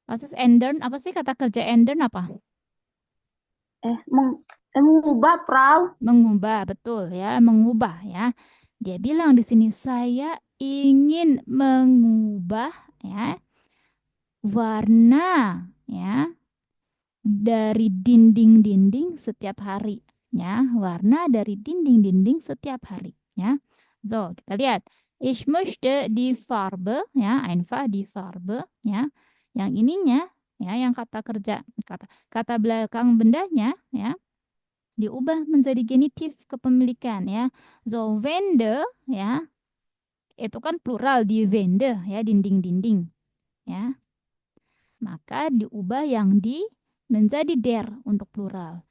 S1: Proses ändern apa sih kata kerja ändern apa?
S2: Mengubah, Frau.
S1: Mengubah, betul ya, mengubah ya. Dia bilang di sini saya ingin mengubah ya warna ya dari dinding-dinding setiap hari ya, warna dari dinding-dinding setiap hari ya. So, kita lihat Ich möchte die Farbe, ya, einfach die Farbe, ya. Yang ininya, ya, yang kata kerja, kata belakang bendanya, ya, diubah menjadi genitif kepemilikan, ya. So, Wände, ya, itu kan plural di Wände, ya, dinding-dinding, ya. Maka diubah yang di menjadi der untuk plural.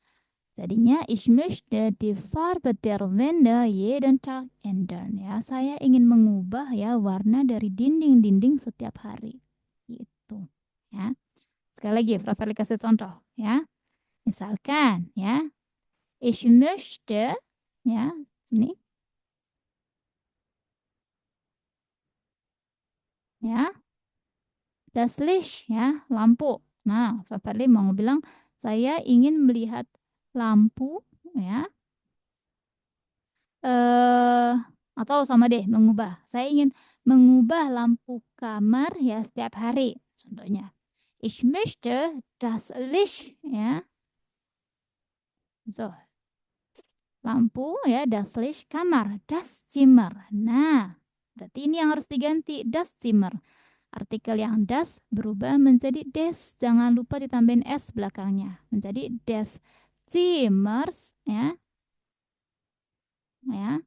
S1: Jadinya ich möchte die Farbe der Wände jeden Tag ändern. Ya, saya ingin mengubah ya warna dari dinding-dinding setiap hari. Gitu. Ya. Sekali lagi, Frau Verli kasih contoh ya. Misalkan ya, ich möchte ya, sini ya, das Licht ya, lampu. Nah, Frau Verli mau bilang saya ingin melihat lampu ya, atau sama deh mengubah. Saya ingin mengubah lampu kamar ya setiap hari. Contohnya, ich möchte das Licht ya. So, lampu ya das Licht kamar, das Zimmer. Nah, berarti ini yang harus diganti das Zimmer. Artikel yang das berubah menjadi des. Jangan lupa ditambahin s belakangnya. Menjadi des Zimmers ya. Ya.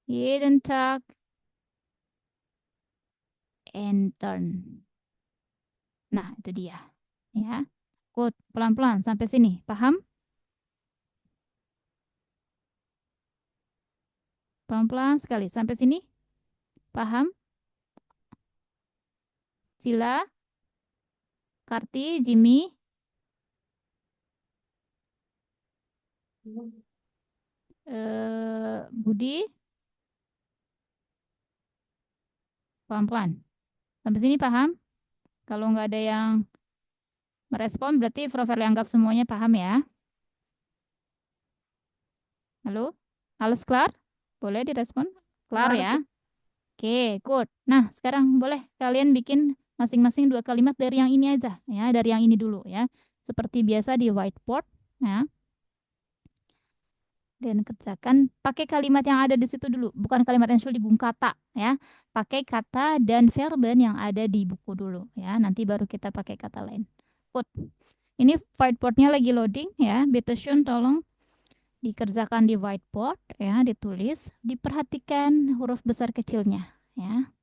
S1: Jeden Tag entern. Nah, itu dia. Ya. Good. Pelan-pelan sampai sini. Paham? Pelan-pelan sekali. Sampai sini. Paham? Sila, Karti, Jimmy, Budi. Pelan-pelan. Sampai sini paham? Kalau nggak ada yang merespon, berarti Prof. anggap semuanya paham ya. Halo? Halo, Klar? Boleh direspon? Klar ya? Oke, good. Nah, sekarang boleh kalian bikin masing-masing 2 kalimat dari yang ini aja, ya, dari yang ini dulu ya. Seperti biasa di whiteboard, ya. Dan kerjakan pakai kalimat yang ada di situ dulu, bukan kalimat yang sudah digung kata, ya. Pakai kata dan verben yang ada di buku dulu, ya. Nanti baru kita pakai kata lain. Good. Ini whiteboardnya lagi loading, ya. Bitteschön, tolong dikerjakan di whiteboard, ya, ditulis, diperhatikan huruf besar kecilnya, ya.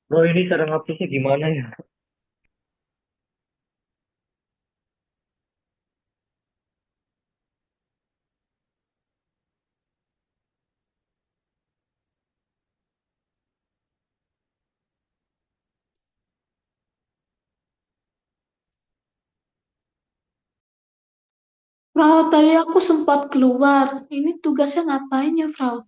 S3: Bro, ini cara ngapusnya gimana ya?
S5: Frau, tadi aku sempat keluar. Ini tugasnya ngapain ya, Frau?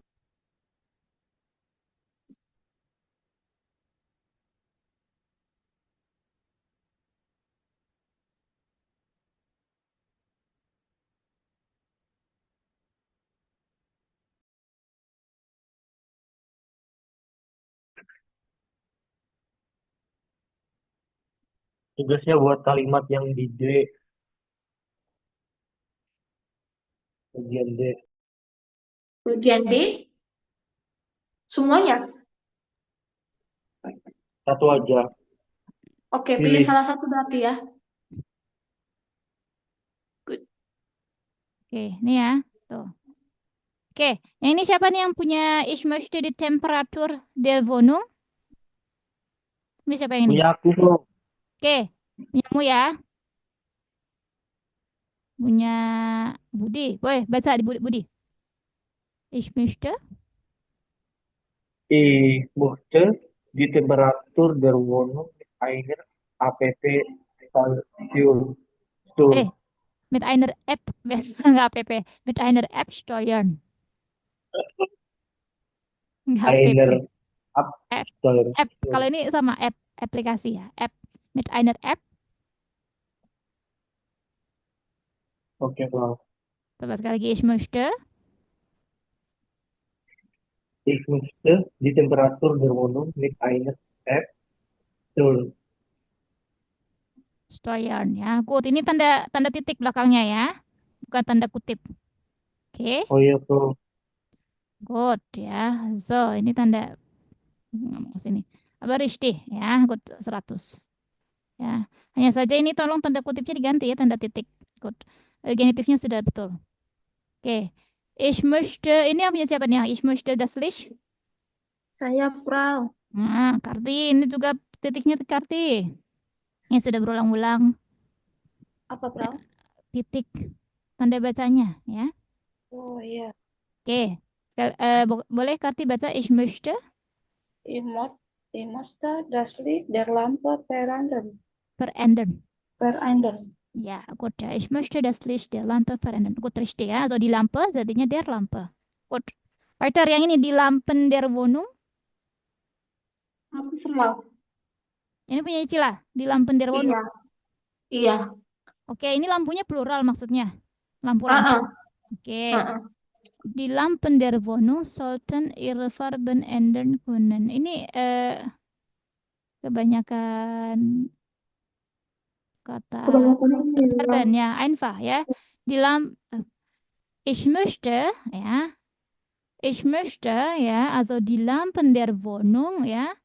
S3: Tugasnya buat kalimat yang di D, bagian D.
S5: Bagian D, semuanya.
S3: Satu aja.
S5: Oke, pilih
S3: Pilih.
S5: salah satu berarti ya. Good.
S1: Oke, ini ya. Tuh. Oke, yang ini siapa nih yang punya Ich möchte die Temperatur der Wohnung? Ini siapa yang ini?
S3: Punya aku, bro.
S1: Oke, punyamu ya. Punya Budi. Boleh baca di Budi. Ich möchte.
S3: Ich möchte die Temperatur der Wohnung mit einer App Station.
S1: Mit einer App, nggak app, mit einer App steuern. Nggak
S3: Einer
S1: app.
S3: App Steuern.
S1: App, kalau ini sama app, aplikasi ya. App, mit einer App.
S3: Oke, bro.
S1: Coba sekali lagi, ich möchte.
S3: Ich möchte die Temperatur der Wohnung mit einer App Steuern.
S1: Steuern ya. Good. Ini tanda titik belakangnya ya. Bukan tanda kutip. Oke.
S3: Oh iya, bro.
S1: Good ya. So, ini tanda nggak mau sini. Aber richtig ya. Good 100. Ya. Hanya saja ini tolong tanda kutipnya diganti ya, tanda titik. Good. Genitifnya sudah betul. Oke. Ich möchte, ini yang punya siapa nih? Ich möchte das Licht.
S2: Saya, Frau.
S1: Nah, Karti, ini juga titiknya Karti. Ini sudah berulang-ulang
S2: Apa, Frau?
S1: titik tanda bacanya ya.
S2: Oh iya.
S1: Oke. Boleh Karti baca ich möchte
S2: Ich möchte das Licht der Lampe verändern.
S1: verändern. Ja, gut. Ja. Ich möchte das Licht der Lampe verändern. Gut, richtig ya. Also die Lampe jadinya der Lampe. Gut. Weiter yang ini di Lampen der Wohnung.
S5: Aku Frau.
S1: Ini punya Cila di Lampen der Wohnung.
S5: Iya. Iya.
S1: Oke, ini lampunya plural maksudnya. Lampu-lampu. Oke. Die Lampen der Wohnung sollten ihre Farben ändern können. Ini kebanyakan kata Verben ya, einfach ya. Die ich möchte ya. Ich möchte ya, also die Lampen der Wohnung ya.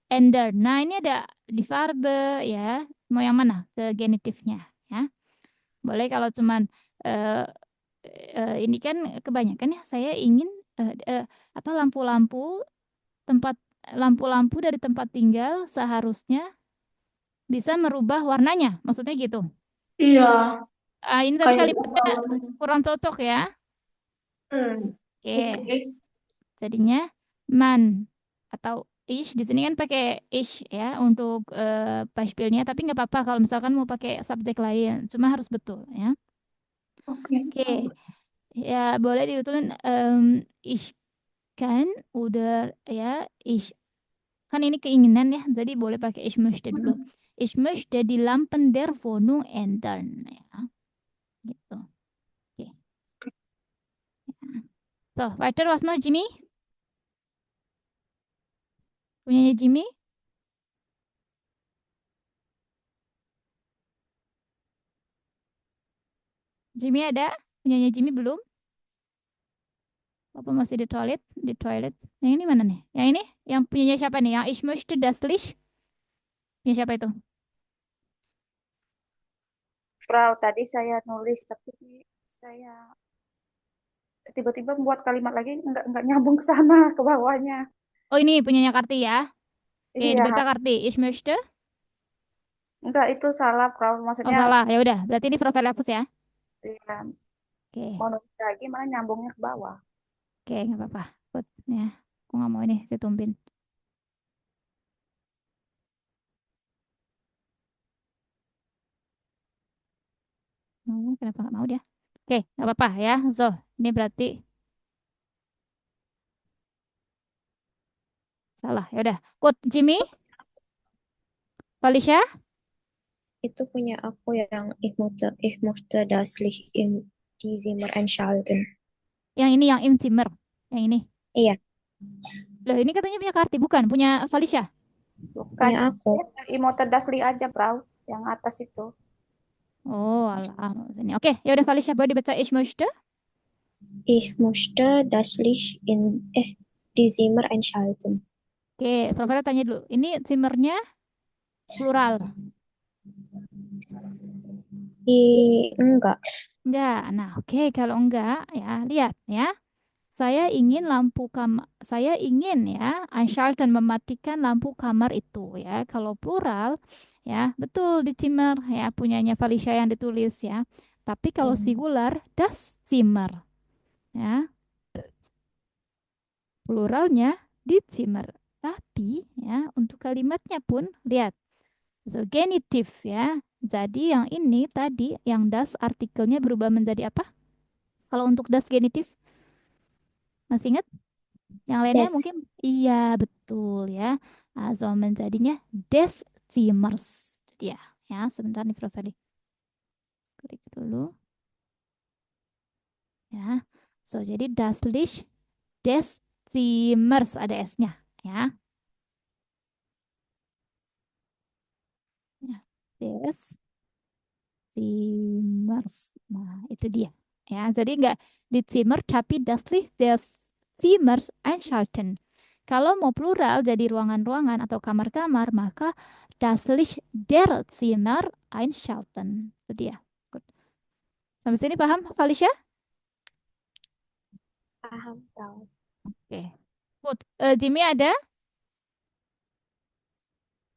S1: Ändern. Nah, ini ada di Farbe ya. Mau yang mana? Ke genitifnya ya. Boleh kalau cuman ini kan kebanyakan ya saya ingin lampu-lampu dari tempat tinggal seharusnya bisa merubah warnanya, maksudnya gitu.
S5: Iya.
S1: Ini tadi
S5: Kayak
S1: kalimatnya kurang cocok ya. Oke. Jadinya man atau ish di sini kan pakai ish ya untuk Beispielnya, tapi nggak apa-apa kalau misalkan mau pakai subjek lain, cuma harus betul ya. Oke. Ya, boleh dibetulin ich kan udah ya ich kan ini keinginan ya, jadi boleh pakai ich möchte dulu. Ich möchte die Lampen der Wohnung ändern ya. Gitu. Oke. So, weiter was noch Jimmy? Punyanya Jimmy? Jimmy ada? Punyanya Jimmy belum? Apa masih di toilet? Di toilet. Yang ini mana nih? Yang ini? Yang punyanya siapa nih? Yang ich möchte das Licht? Punya siapa itu?
S2: Frau, tadi saya nulis tapi saya tiba-tiba membuat kalimat lagi nggak nyambung ke sana ke bawahnya.
S1: Oh, ini punyanya Karti ya. Oke,
S2: Iya,
S1: dibaca Karti. Ich möchte.
S2: enggak itu salah, Prof.
S1: Oh,
S2: Maksudnya,
S1: salah. Ya udah, berarti ini profil hapus ya.
S2: iya,
S1: Oke.
S2: mau nulis lagi malah nyambungnya ke bawah.
S1: Oke, nggak apa-apa. Good. Ya, aku nggak mau ini ditumpin. Kenapa nggak mau dia? Oke, nggak apa-apa ya. So, ini berarti salah. Ya udah. Good. Jimmy, Felicia,
S6: Itu punya aku yang ich musste das Licht in die Zimmer einschalten.
S1: yang ini yang im Zimmer. Yang ini.
S6: Iya,
S1: Loh, ini katanya punya Karti, bukan? Punya Felicia.
S2: Bukan,
S6: punya aku.
S2: Imote Dasli aja, Prof. Yang atas itu.
S1: Oh, alah. Maksudnya. Oke, ya udah Felicia, boleh dibaca ich möchte?
S6: Ich musste das Licht in die Zimmer einschalten.
S1: Oke, Profesor tanya dulu. Ini Zimmernya plural?
S6: Enggak.
S1: Enggak. Nah, oke, kalau enggak ya, lihat ya. Saya ingin ya einschalten mematikan lampu kamar itu ya. Kalau plural ya, betul di Zimmer ya punyanya Felicia yang ditulis ya. Tapi kalau singular das Zimmer ya. Pluralnya di Zimmer. Tapi ya untuk kalimatnya pun lihat. So, genitif ya. Jadi yang ini tadi yang das artikelnya berubah menjadi apa? Kalau untuk das genitif masih ingat? Yang lainnya
S6: Des.
S1: mungkin iya betul ya. So menjadinya des Zimmers. Jadi ya sebentar nih Prof. Feli. Klik dulu ya. So jadi das Licht des Zimmers ada S-nya ya. Ya, des Zimmers. Nah, itu dia. Ya, jadi enggak di Zimmer tapi das Licht des Zimmers einschalten. Kalau mau plural jadi ruangan-ruangan atau kamar-kamar, maka das Licht der Zimmer einschalten. Itu dia. Good. Sampai sini paham, Felicia?
S6: Paham, Prof.
S1: Oke. Good. Jimmy ada?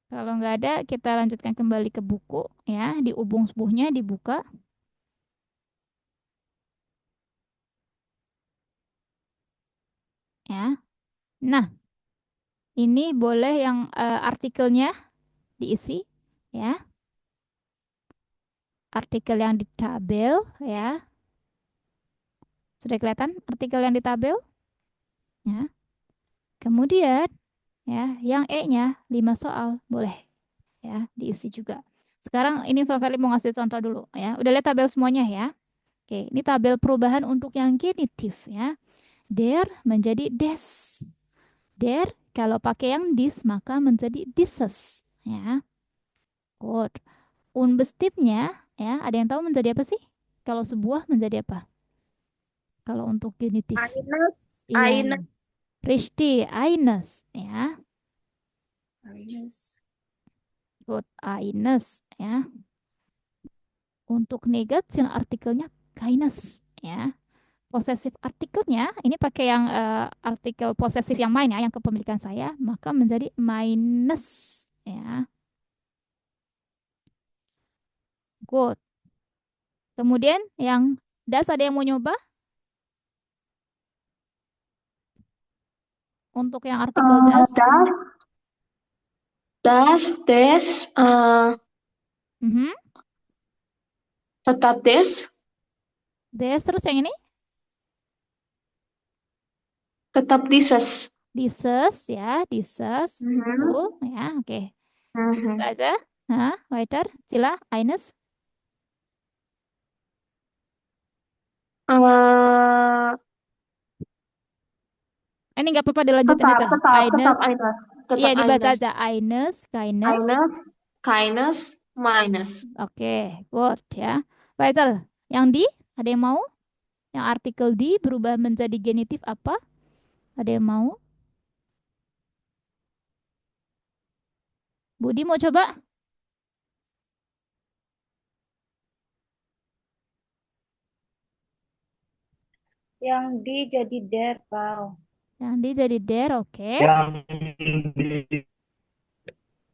S1: Kalau nggak ada, kita lanjutkan kembali ke buku. Ya, di ubung sebuhnya dibuka. Ya. Nah, ini boleh yang artikelnya diisi. Ya. Artikel yang di tabel. Ya. Sudah kelihatan artikel yang di tabel? Ya. Kemudian ya, yang E-nya 5 soal boleh ya diisi juga. Sekarang ini Prof. Feli mau ngasih contoh dulu ya. Udah lihat tabel semuanya ya. Oke, ini tabel perubahan untuk yang genitif ya. Der menjadi des. Der kalau pakai yang dis maka menjadi dieses ya. Good. Unbestimmtnya ya, ada yang tahu menjadi apa sih? Kalau sebuah menjadi apa? Kalau untuk genitif.
S2: Eines,
S1: Iya.
S2: Eines,
S1: Richtig, eines ya.
S2: Eines.
S1: Good, eines ya. Untuk negatif artikelnya keines ya. Posesif artikelnya ini pakai yang artikel posesif yang main ya, yang kepemilikan saya, maka menjadi minus ya. Good. Kemudian yang das ada yang mau nyoba? Untuk yang artikel das?
S5: Des,
S1: Mhm.
S5: tetap des,
S1: Des terus yang ini?
S5: tetap dieses.
S1: Dieses ya, dieses.
S5: Mhm.
S1: Betul ya, oke.
S5: Mhm.
S1: Aja. Nah, weiter. Sila, eines.
S5: Eh,
S1: Ini nggak apa-apa dilanjutin aja.
S5: tetap
S1: Eines.
S5: eines,
S1: Iya,
S5: tetap
S1: dibaca
S5: eines.
S1: aja. Eines, keines.
S5: Eines, keines, minus.
S1: Oke, good ya. Weiter. Yang di, ada yang mau? Yang artikel di berubah menjadi genitif apa? Ada yang mau? Budi mau coba?
S2: Yang di jadi der, Prof.
S1: Yang di jadi der, oke.
S3: Yang di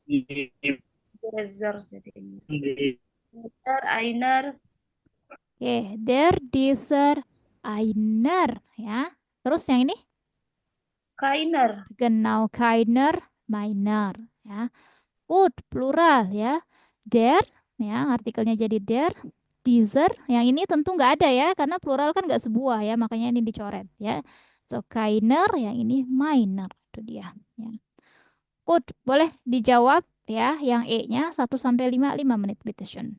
S3: di,
S2: Dieser jadinya.
S3: di
S2: Dieser, einer,
S1: Oke, der, dieser, einer ya. Terus yang ini
S2: keiner.
S1: genau keiner, meiner ya. Gut, plural ya. Der ya, artikelnya jadi der. Dieser, yang ini tentu nggak ada ya, karena plural kan nggak sebuah ya, makanya ini dicoret ya. So, keiner, yang ini meiner, itu dia. Ya. Good, boleh dijawab ya, yang E-nya 1 sampai 5, 5 menit, bitteschön.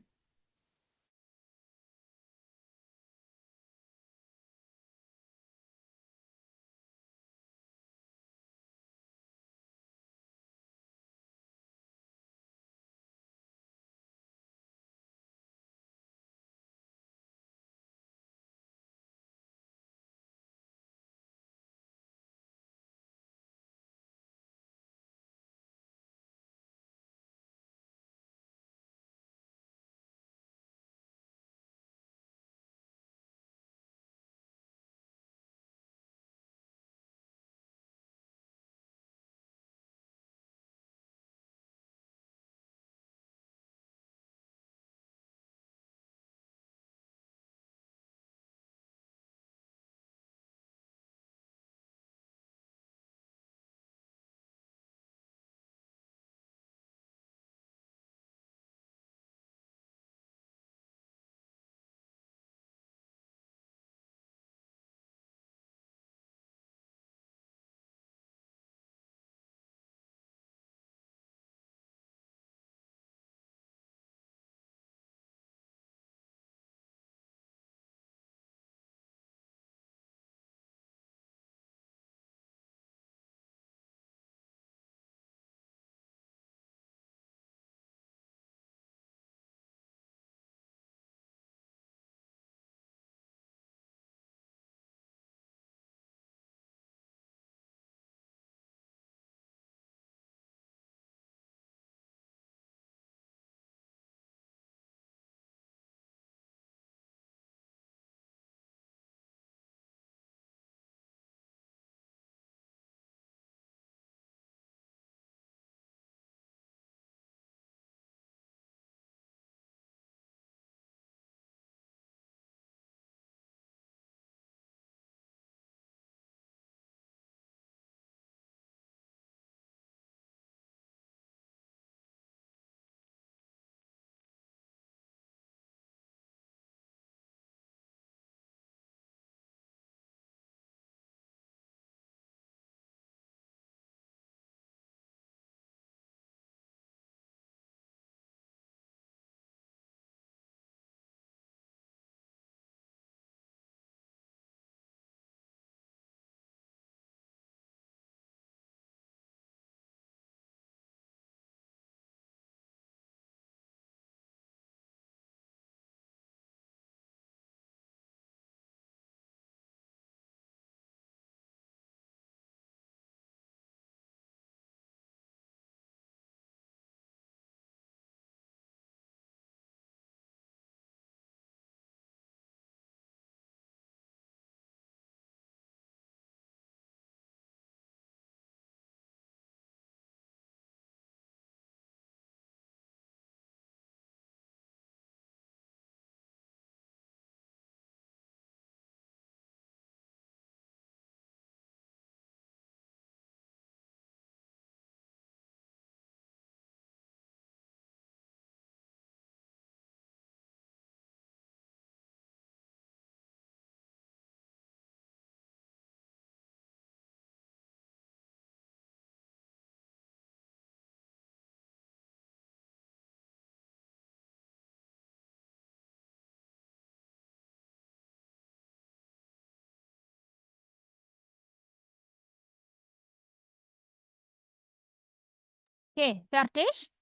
S1: Oke, fertig?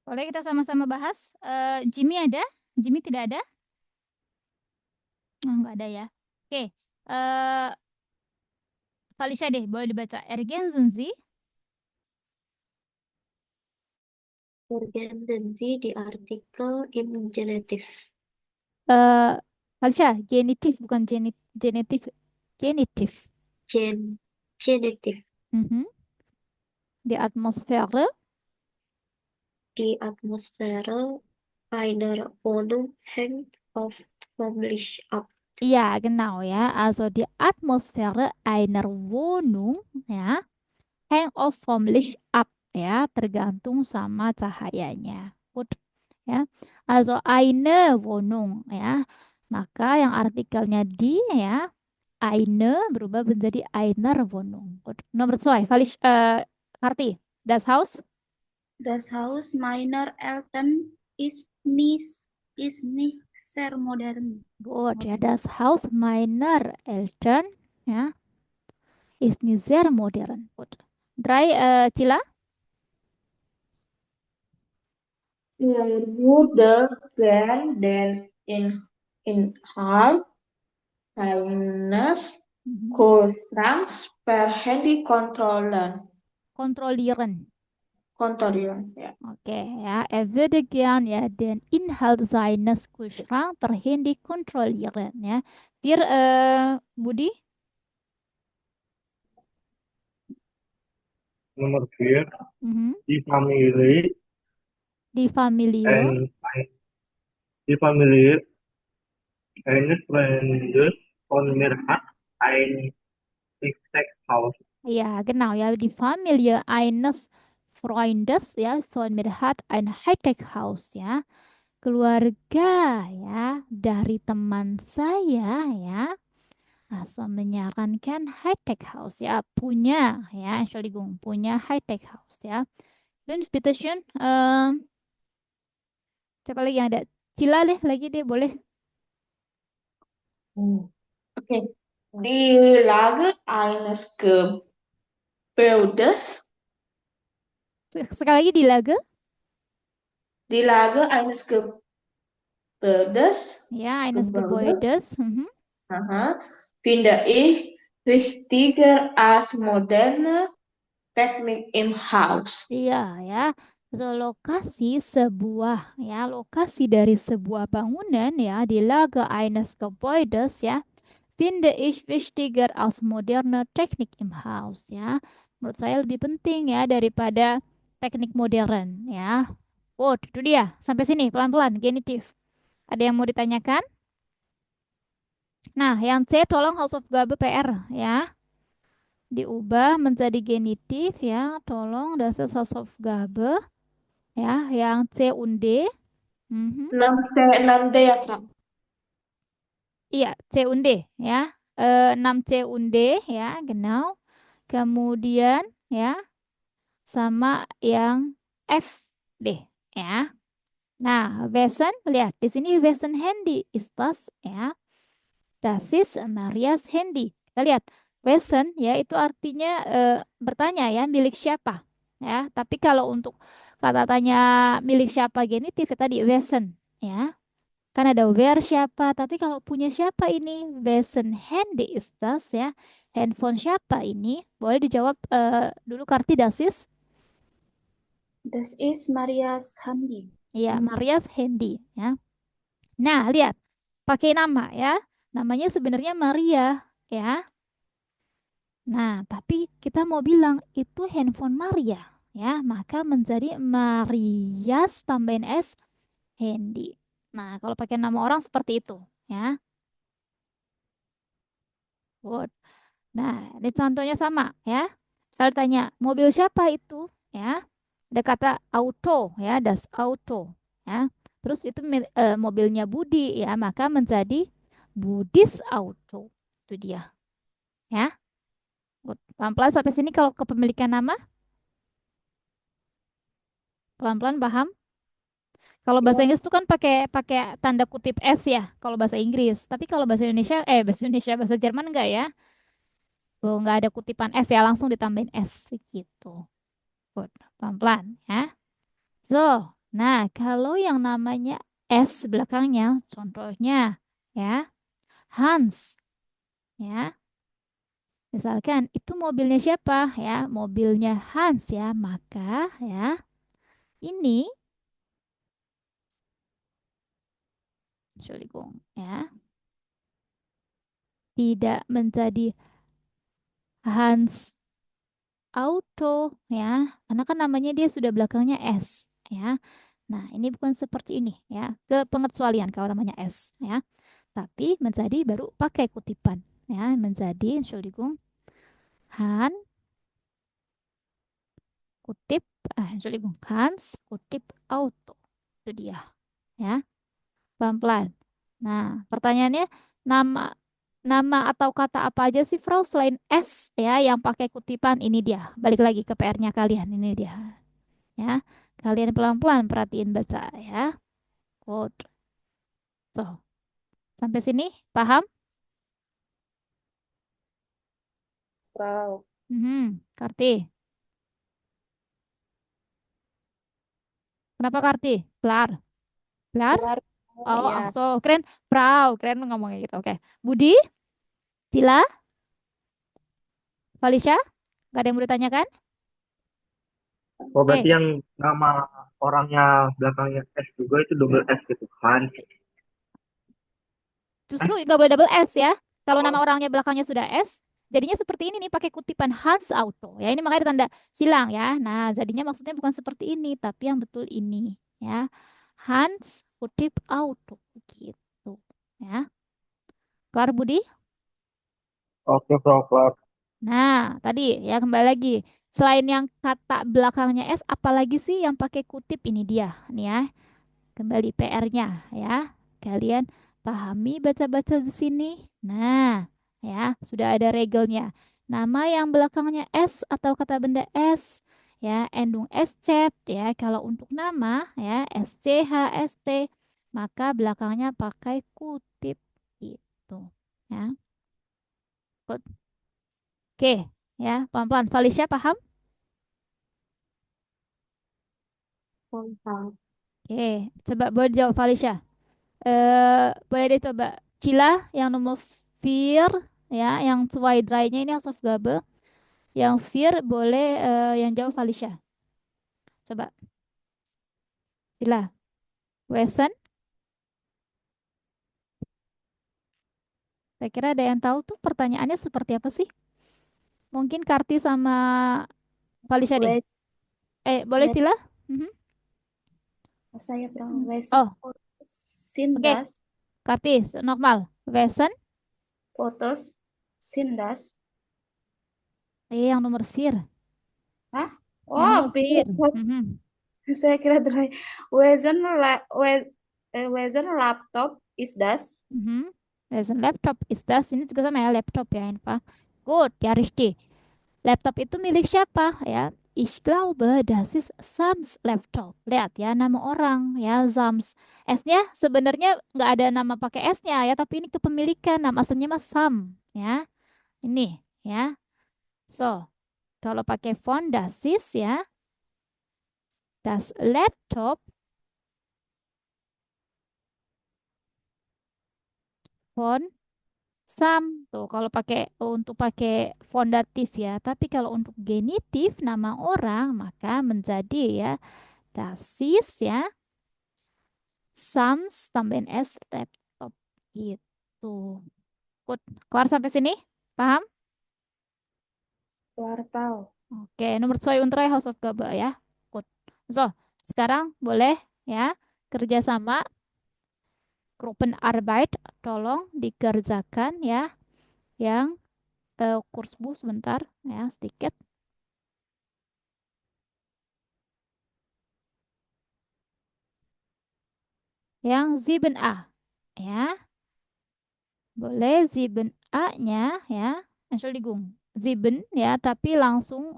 S1: Boleh kita sama-sama bahas. Jimmy ada? Jimmy tidak ada? Oh, nggak ada ya. Oke, Felicia deh, boleh dibaca. Ergänzen Sie?
S7: Ergänzen Sie di artikel im Genitiv.
S1: Felicia, genitif bukan genetif. Genitif.
S7: Genitiv.
S1: Mhm. Di Atmosphäre.
S7: die Atmosphäre einer Wohnung hängt oft vom Licht ab.
S1: Iya, genau ya. Also die Atmosphäre einer Wohnung ya hang off vom Licht ab ya, tergantung sama cahayanya. Gut ya. Also eine Wohnung ya. Maka yang artikelnya di ya, eine berubah menjadi einer Wohnung. Gut. Nomor 2, Karti. Das Haus?
S2: Das Haus meiner Eltern ist nicht sehr modern.
S1: Gut ya, das Haus meiner Eltern ya ist nicht sehr modern. Gut. 3, Cila?
S5: Er wurde gern Inhalt eines Kühlschranks per Handy
S1: Kontrollieren.
S5: kontrollieren. Ja.
S1: Oke ya, er würde gern ya den Inhalt seines Kühlschranks per Handy kontrollieren ya. Budi?
S3: Nomor 4,
S1: Mhm.
S3: die Familie
S1: Di Familio.
S3: and die Familie eines Freundes von mir hat ein Hightech-Haus.
S1: Ja, genau ya, die Familie eines Freundes ya von mir hat ein Hightech-Haus ya. Keluarga ya dari teman saya ya menyarankan high-tech house ya, punya ya, Entschuldigung, punya high-tech house ya. Dan bitteschön, siapa lagi yang ada? Cila deh lagi deh, boleh.
S5: Oke. Die Lage eines Gebäudes.
S1: Sekali lagi di laga.
S5: Die Lage eines Gebäudes.
S1: Ya, eines Gebäudes.
S5: Aha. Finde ich wichtiger als moderne Technik im Haus.
S1: Iya ya. So, lokasi dari sebuah bangunan ya, di Lage eines Gebäudes ya, finde ich wichtiger als moderne Technik im Haus ya. Menurut saya lebih penting ya daripada teknik modern ya. Oh, itu dia. Sampai sini pelan-pelan genitif. Ada yang mau ditanyakan? Nah, yang C tolong Hausaufgabe PR ya. Diubah menjadi genitif ya. Tolong das ist Hausaufgabe ya. Yang C und D.
S5: 6D ya, Kak?
S1: Iya, C und D ya. 6C und D ya, genau. Kemudian ya sama yang F deh ya. Nah, wessen, lihat di sini wessen Handy ist das ya. Das ist Marias Handy. Kita lihat wessen ya itu artinya bertanya ya, milik siapa ya. Tapi kalau untuk kata tanya milik siapa genitif ya tadi wessen ya. Kan ada where siapa, tapi kalau punya siapa ini, wessen Handy ist das ya. Handphone siapa ini? Boleh dijawab dulu Karti das ist.
S2: Das ist Marias Handy.
S1: Iya, Marias Handy ya. Nah, lihat. Pakai nama ya. Namanya sebenarnya Maria ya. Nah, tapi kita mau bilang itu handphone Maria ya, maka menjadi Marias tambahin S Handy. Nah, kalau pakai nama orang seperti itu ya. Good. Nah, ini contohnya sama ya. Saya tanya, mobil siapa itu? Ya. Ada kata auto ya, das Auto ya. Terus itu mobilnya Budi ya, maka menjadi Budis Auto. Itu dia. Ya. Good. Pelan-pelan sampai sini kalau kepemilikan nama. Pelan-pelan paham? Kalau bahasa Inggris itu kan pakai tanda kutip S ya, kalau bahasa Inggris. Tapi kalau bahasa Jerman enggak ya? Tuh, nggak ada kutipan S ya, langsung ditambahin S gitu. Good. Pelan-pelan ya. So, nah kalau yang namanya S belakangnya, contohnya ya, Hans ya. Misalkan itu mobilnya siapa ya? Mobilnya Hans ya, maka ya ini Entschuldigung ya. Tidak menjadi Hans Auto ya, karena kan namanya dia sudah belakangnya S ya. Nah, ini bukan seperti ini ya. Kepengecualian kalau namanya S ya. Tapi menjadi baru pakai kutipan ya, menjadi Entschuldigung, Han kutip Entschuldigung, Hans kutip Auto. Itu dia ya. Pelan-pelan. Nah, pertanyaannya nama nama atau kata apa aja sih, Frau, selain S ya yang pakai kutipan? Ini dia. Balik lagi ke PR-nya kalian. Ini dia. Ya. Kalian pelan-pelan perhatiin baca ya. Code. So, sampai sini paham?
S2: Frau.
S1: Karti. Kenapa Karti? Kelar. Kelar?
S2: Kelar.
S1: Oh,
S2: Ya.
S1: so keren. Frau, keren ngomongnya gitu. Oke. Budi? Sila? Felicia? Gak ada yang mau ditanyakan?
S3: Oh, berarti yang nama orangnya belakangnya S juga itu double S gitu kan?
S1: Justru nggak boleh double S ya. Kalau nama orangnya belakangnya sudah S, jadinya seperti ini nih pakai kutipan Hans Auto. Ya, ini makanya tanda silang ya. Nah, jadinya maksudnya bukan seperti ini, tapi yang betul ini ya. Hans kutip Auto gitu ya. Kelar Budi?
S3: Oke, Frau, kelar.
S1: Nah, tadi ya kembali lagi. Selain yang kata belakangnya S, apalagi sih yang pakai kutip? Ini dia nih ya. Kembali PR-nya ya. Kalian pahami baca-baca di sini. Nah, ya, sudah ada regelnya. Nama yang belakangnya S atau kata benda S ya, endung SC ya. Kalau untuk nama ya SCHST, maka belakangnya pakai kutip gitu ya. Oke, ya, pelan-pelan. Felicia paham?
S7: Paham.
S1: Oke, coba boleh jawab Felicia. Boleh deh coba Cila yang nomor Fear ya, yang zwei dry-nya ini Hausaufgabe. Yang Fear boleh yang jawab Felicia. Coba. Cila. Wesen. Saya kira ada yang tahu tuh pertanyaannya seperti apa sih? Mungkin Karti sama Felicia deh. Boleh
S2: Wait.
S1: Cila? Mhm.
S2: Saya Frau.
S1: Oh,
S2: Wesen Sindas.
S1: Karti normal. Wesen.
S2: Fotos Sindas.
S1: Yang nomor Fear.
S2: Hah?
S1: Yang
S2: Oh,
S1: nomor Fear.
S2: pilih. Saya kira dry. Wesen laptop is das.
S1: Wesen laptop is das. Ini juga sama ya laptop ya, Info. Good, ya Rizky. Laptop itu milik siapa ya? Ich glaube, das ist Sams Laptop. Lihat ya, nama orang ya, Sams. S-nya sebenarnya nggak ada nama pakai S-nya ya, tapi ini kepemilikan. Nama aslinya mah Sam ya. Ini ya. So, kalau pakai font das ist ya, das Laptop font Sam. Tuh, kalau untuk pakai fondatif ya. Tapi kalau untuk genitif nama orang maka menjadi ya das ist ya Sams tambahin S laptop gitu. Good. Kelar sampai sini? Paham?
S2: Kelar Frau.
S1: Oke, nomor 2 Untere Hausaufgabe ya. Good. So, sekarang boleh ya kerjasama Gruppenarbeit tolong dikerjakan ya yang kursbu sebentar ya sedikit. Yang 7A ya. Boleh 7A-nya ya. Entschuldigung. 7 ya, tapi langsung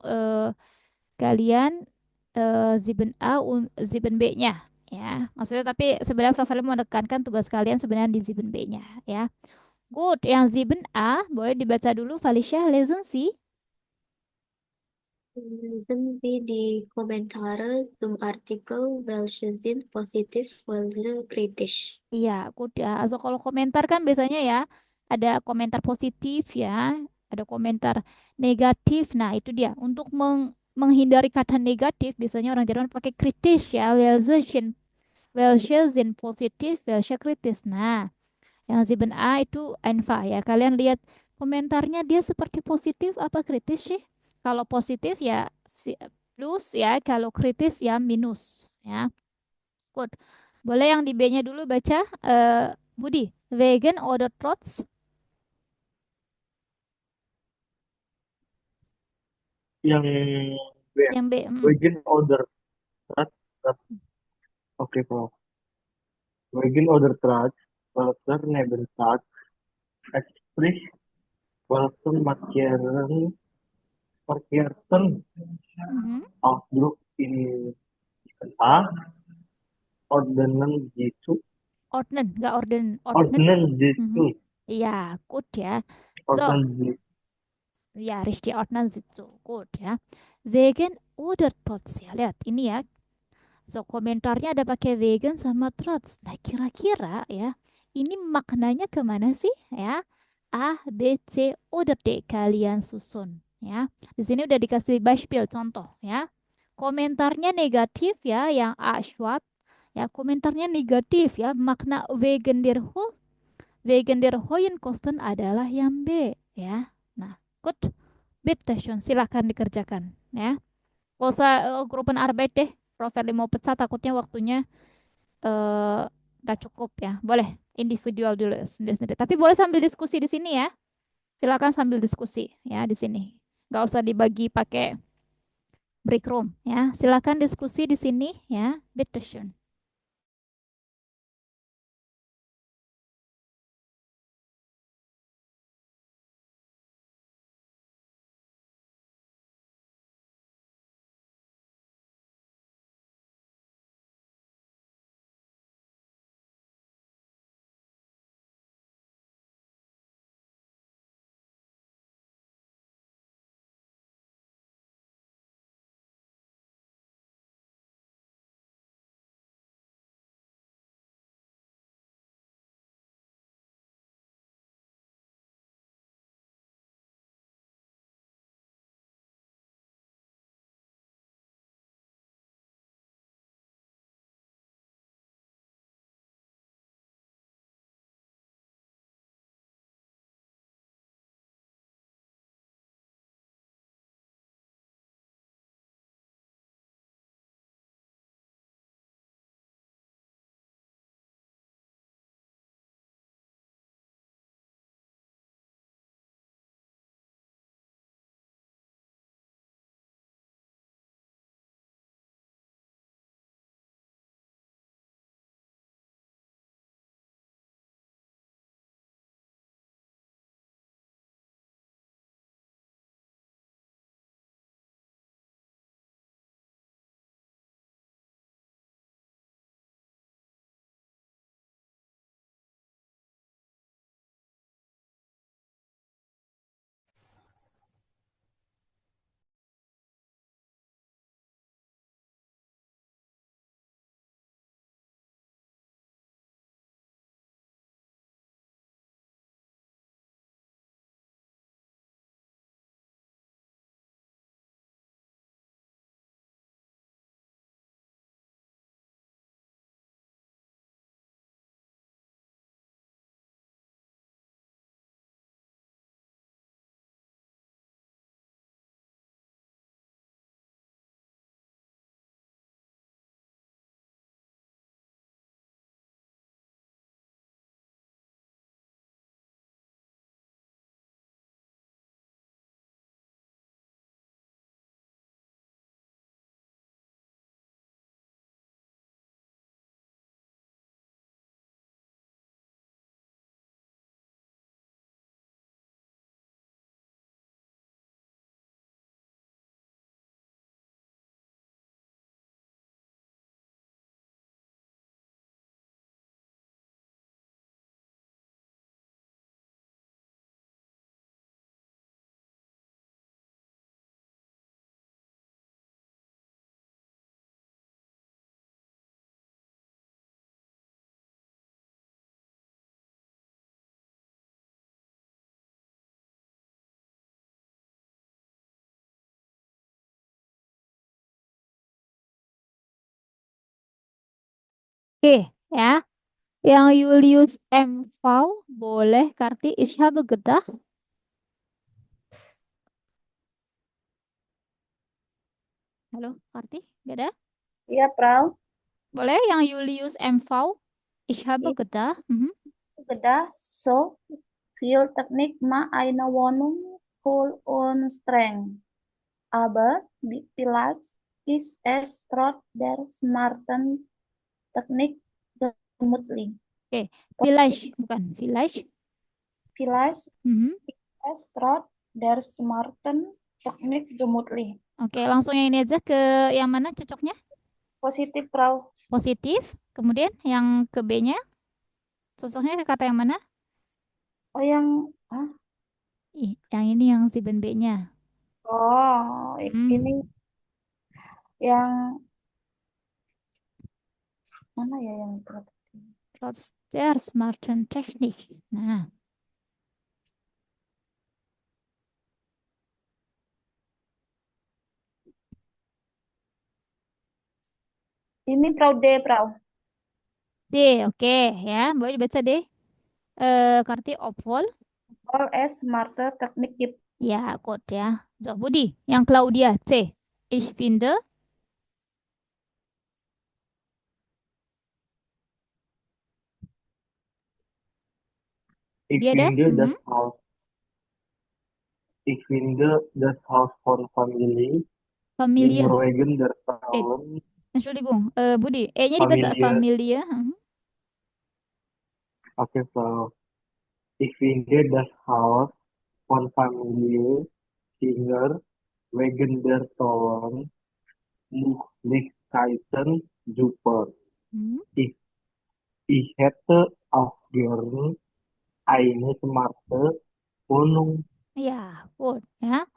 S1: kalian 7A 7B-nya ya. Maksudnya tapi sebenarnya Prof. mau menekankan tugas kalian sebenarnya di 7B-nya ya. Good, yang 7A boleh dibaca dulu Felicia, lesen sih.
S7: Lesen Sie die Kommentare zum Artikel, welche sind positiv, welche kritisch.
S1: Iya, good ya. So kalau komentar kan biasanya ya ada komentar positif ya, ada komentar negatif. Nah, itu dia. Untuk menghindari kata negatif biasanya orang Jerman pakai kritis ya, welche sind positif, welche kritis. Nah, yang 7A itu einfach ya. Kalian lihat komentarnya dia seperti positif apa kritis sih? Kalau positif ya plus ya, kalau kritis ya minus ya. Good. Boleh yang di B-nya dulu baca, Budi. Wegen oder trotz?
S3: Yang B,
S1: Yang B.
S3: Wegen oder Trotz. Oke, Prof. Wegen oder Trotz, Walter Nebentat, Express, Walter Markierten,
S1: Mhm.
S3: Ausdruck in A, Ordnen Jitu,
S1: Ordnen, nggak orden. Ordnen.
S3: Ordnen Jitu,
S1: Iya, good ya. So,
S3: Ordnen Jitu.
S1: ya, richtig ordnen situ. Good ya. Wegen oder trotz ya. Lihat ini ya. So, komentarnya ada pakai vegan sama trotz. Nah, kira-kira ya, ini maknanya kemana sih ya? A, B, C, oder D. Kalian susun ya. Di sini udah dikasih Beispiel contoh ya. Komentarnya negatif ya, yang A, Schwab. Ya, komentarnya negatif ya. Makna wegen der hohen Kosten adalah yang B ya. Nah, good. Bitte schön, silahkan dikerjakan ya. Gak usah grupen arbeit deh. Prof. Eli mau pecah takutnya waktunya eh nggak cukup ya. Boleh individual dulu sendiri-sendiri. Tapi boleh sambil diskusi di sini ya. Silakan sambil diskusi ya di sini. Nggak usah dibagi pakai break room ya. Silakan diskusi di sini ya. Bitte schön. Oke ya. Yang Julius MV boleh Karti ich habe gedacht. Halo, Karti? Gak ada?
S2: Iya, Frau.
S1: Boleh yang Julius MV? Ich habe
S2: Itu
S1: gedacht.
S2: gedah so viel Technik ma eine Wohnung voll und streng. Aber vielleicht ist es trotz der smarten Technik gemütlich.
S1: Oke, vielleicht, bukan vielleicht.
S2: Vielleicht
S1: Mhm.
S2: ist es trotz der smarten Technik gemütlich.
S1: Oke, langsung yang ini aja ke yang mana cocoknya?
S2: Positif, Frau.
S1: Positif. Kemudian yang ke B-nya, cocoknya ke kata yang mana?
S2: Oh, yang
S1: Yang ini yang si ben B-nya.
S2: ini yang mana ya yang
S1: Trotz der smarten Technik. Nah,
S2: ini Frau D, Frau.
S1: D, oke ya. Boleh dibaca D. Karti obwohl.
S2: All es smarte Technik gibt.
S1: Ya, good ya. So, Budi. Yang Claudia, C. Ich finde.
S3: Ich
S1: Dia ada?
S3: finde das Haus. Ich finde das Haus von Familie in
S1: Familia.
S3: Regen der Tauern.
S1: Entschuldigung. Budi. E-nya dibaca
S3: Familia.
S1: familia.
S3: Oke, Frau. Ich finde das Haus von Familie Singer wegen der tollen Möglichkeiten super. Ich hätte auch gern eine smarte Wohnung.
S1: Ja, gut. Ja.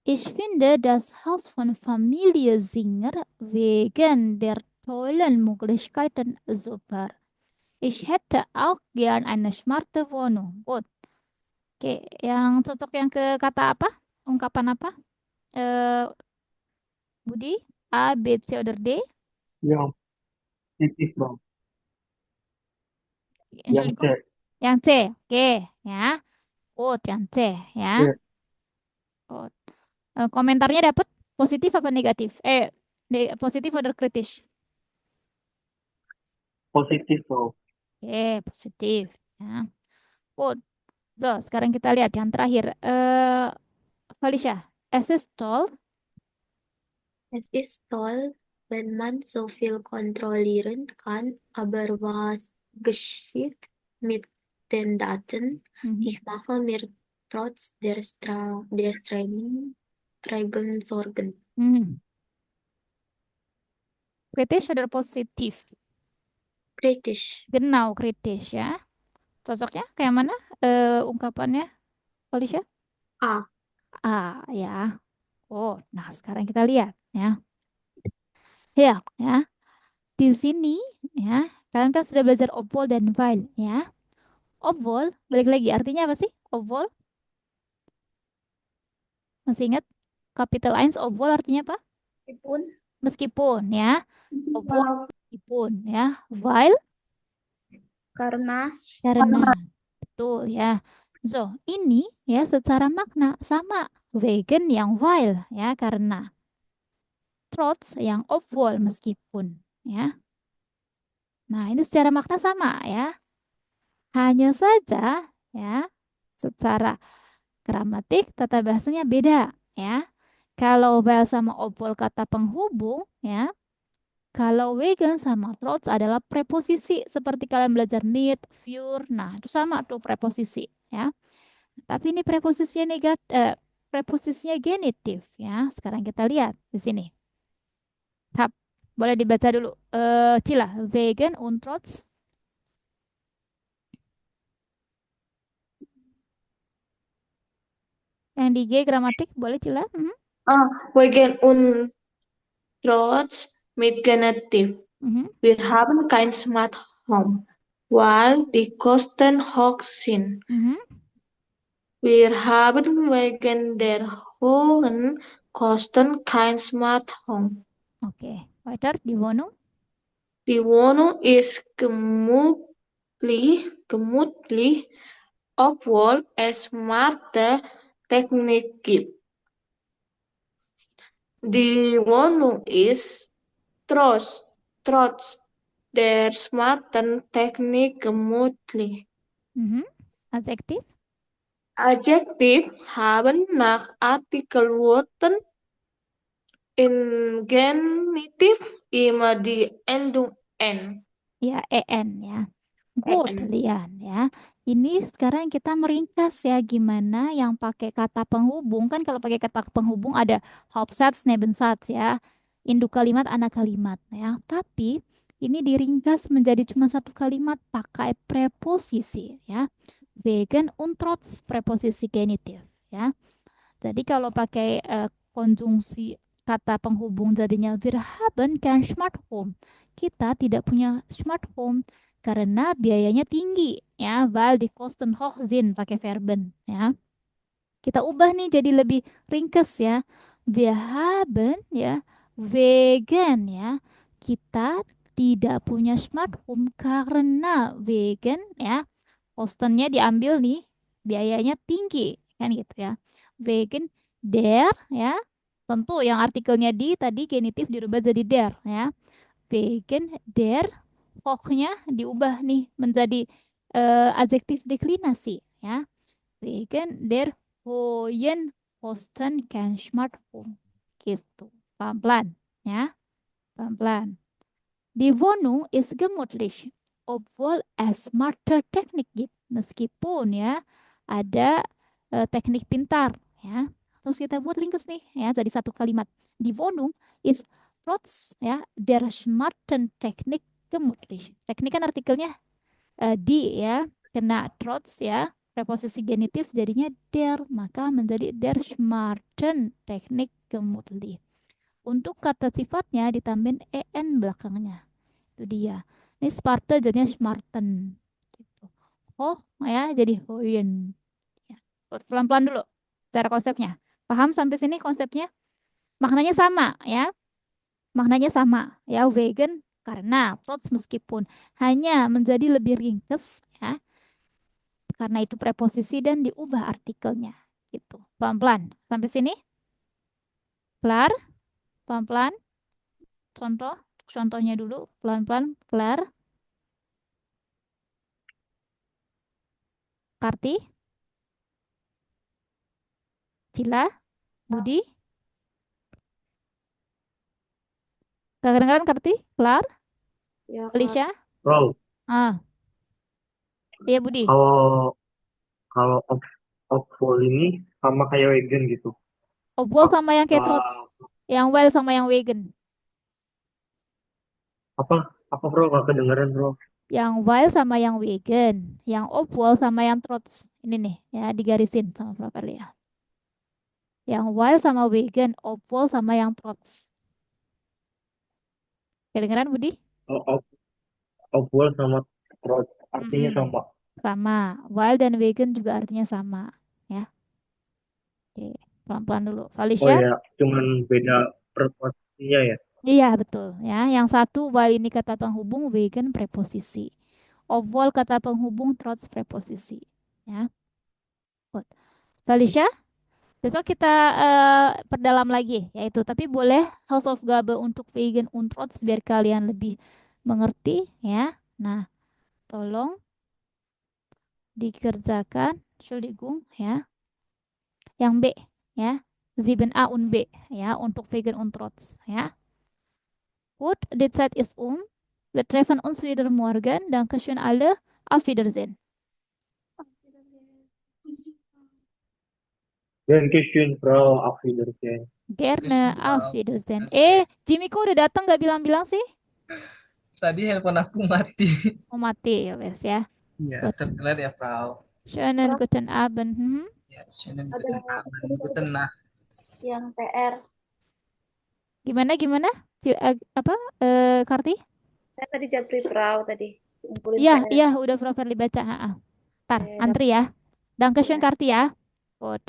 S1: Ich finde das Haus von Familie Singer wegen der tollen Möglichkeiten super. Ich hätte auch gern eine smarte Wohnung. Good. Oke, yang cocok yang ke kata apa? Ungkapan apa? Budi, A, B, C, oder D?
S3: Yang positif, Bang. Yang C.
S1: Yang C. Oke, ya. Good, yang C, ya. Good. Komentarnya dapat positif apa negatif? Positif atau kritis?
S3: Positif, Bang.
S1: Oke, positif. Ya. Good. So, sekarang kita lihat yang terakhir. Felicia, es ist toll.
S7: Es ist toll, wenn man so viel kontrollieren kann, aber was geschieht mit den Daten? Ich mache mir trotz der strengen Regeln Sorgen.
S1: Kritis atau positif?
S7: Kritisch.
S1: Genau, kritis ya. Cocoknya kayak mana ungkapannya, Felicia?
S7: A.
S1: A ya. Oh, nah sekarang kita lihat ya. Ya, ya. Di sini ya, kalian kan sudah belajar obwohl dan while ya. Obwohl, balik lagi artinya apa sih? Obwohl? Masih ingat? Capital 1 obwohl artinya apa? Meskipun ya. Obwohl meskipun ya. While?
S2: Karena.
S1: Betul ya. So, ini ya secara makna sama wegen yang while ya karena. Trotz yang obwohl meskipun ya. Nah, ini secara makna sama ya. Hanya saja ya secara gramatik tata bahasanya beda ya. Kalau while sama obwohl kata penghubung ya. Kalau wegen sama trotz adalah preposisi seperti kalian belajar mit, für. Nah, itu sama tuh preposisi ya. Tapi ini preposisinya genitif ya. Sekarang kita lihat di sini. Boleh dibaca dulu. Cila, wegen und trotz. Yang di G gramatik boleh Cila?
S5: Wegen und trotz mit Genitiv. Wir haben kein Smart Home, weil die Kosten hoch sind. Wir haben wegen der hohen Kosten kein Smart Home.
S1: Oke, weiter die Wohnung.
S5: Die Wohnung ist gemütlich, obwohl es smarte Technik gibt. Die Wohnung ist trotz der smarten Technik gemütlich.
S1: Adjektif.
S5: Adjektiv haben nach Artikel Wurden in Genitiv immer die Endung N.
S1: Ya, en ya. Good,
S5: En.
S1: Lian ya. Ini sekarang kita meringkas ya gimana yang pakai kata penghubung. Kan kalau pakai kata penghubung ada Hauptsatz, Nebensatz ya. Induk kalimat, anak kalimat ya. Tapi ini diringkas menjadi cuma satu kalimat pakai preposisi ya. Wegen und trotz preposisi genitif ya. Jadi kalau pakai konjungsi kata penghubung jadinya wir haben kein smart home. Kita tidak punya smart home karena biayanya tinggi ya, weil die Kosten hoch sind pakai verben ya. Kita ubah nih jadi lebih ringkas ya. Wir haben ya wegen ya. Kita tidak punya smart home karena wegen ya. Kostennya diambil nih, biayanya tinggi kan gitu ya. Wegen der ya. Tentu yang artikelnya di tadi genitif dirubah jadi der ya. Wegen der hochnya diubah nih menjadi adjektif deklinasi ya. Wegen der hohen Kosten kein Smartphone gitu. Pelan-pelan ya. Pelan-pelan. Die Wohnung ist gemütlich, obwohl es smarte Technik gibt. Meskipun ya ada teknik pintar ya. Terus kita buat ringkas nih ya jadi satu kalimat. Die Wohnung ist trotz ya der smarten Technik gemütlich. Teknik kan artikelnya di ya, kena trotz ya, preposisi genitif jadinya der, maka menjadi der smarten Technik gemütlich. Untuk kata sifatnya ditambahin en belakangnya. Itu dia. Ini Sparta jadinya smarten gitu. Oh ya jadi hoyen. Ya. Pelan-pelan dulu cara konsepnya. Paham sampai sini konsepnya? Maknanya sama ya. Maknanya sama ya, wegen karena, trotz meskipun, hanya menjadi lebih ringkas ya. Karena itu preposisi dan diubah artikelnya gitu. Pelan-pelan. Sampai sini? Kelar? Pelan-pelan. Contohnya dulu pelan-pelan. Kelar? Karti? Cila? Budi? Gak kedengeran Karti? Kelar?
S6: Ya, Kak.
S1: Alicia?
S3: Bro,
S1: Iya Budi.
S3: kalau Opful ini sama kayak Wagon gitu.
S1: Obwohl sama yang kayak trotz. Yang well sama yang wegen.
S3: Apa bro, gak kedengeran bro?
S1: Yang while sama yang wegen. Yang obwohl sama yang trotz. Ini nih ya digarisin sama Prof. ya. Yang while sama wegen, obwohl sama yang trotz. Kedengeran Budi?
S3: Opful sama Trot artinya sama.
S1: Sama. While dan wegen juga artinya sama. Ya. Oke. Pelan-pelan dulu.
S3: Oh
S1: Felicia?
S3: ya, cuman beda preposisinya ya.
S1: Iya betul ya. Yang satu while ini kata penghubung, wegen preposisi. Obwohl kata penghubung, trotz preposisi. Ya. Good. Felicia? Besok kita perdalam lagi yaitu, tapi boleh Hausaufgabe untuk wegen und trotz biar kalian lebih mengerti ya. Nah, tolong dikerjakan, Entschuldigung ya. Yang B ya. 7a und B ya untuk wegen und trotz ya. Gut, die Zeit ist um. Wir treffen uns wieder morgen. Dankeschön alle. Auf Wiedersehen.
S3: Dankeschön, Frau. Auf Wiedersehen.
S1: Gerne, auf Wiedersehen. Jimmy kok udah datang nggak bilang-bilang sih?
S4: Tadi handphone aku mati.
S1: Oh mati ya wes ya.
S4: Ya, terkelar ya, Frau.
S1: Schönen guten Abend.
S4: Ya, schönen guten Abend. Guten Nacht.
S2: Yang PR.
S1: Gimana? Karti?
S2: Saya tadi japri perahu tadi. Ngumpulin
S1: Iya,
S2: PR.
S1: iya udah Prof. dibaca. Ntar, antri ya. Dankeschön Karti ya. Gut.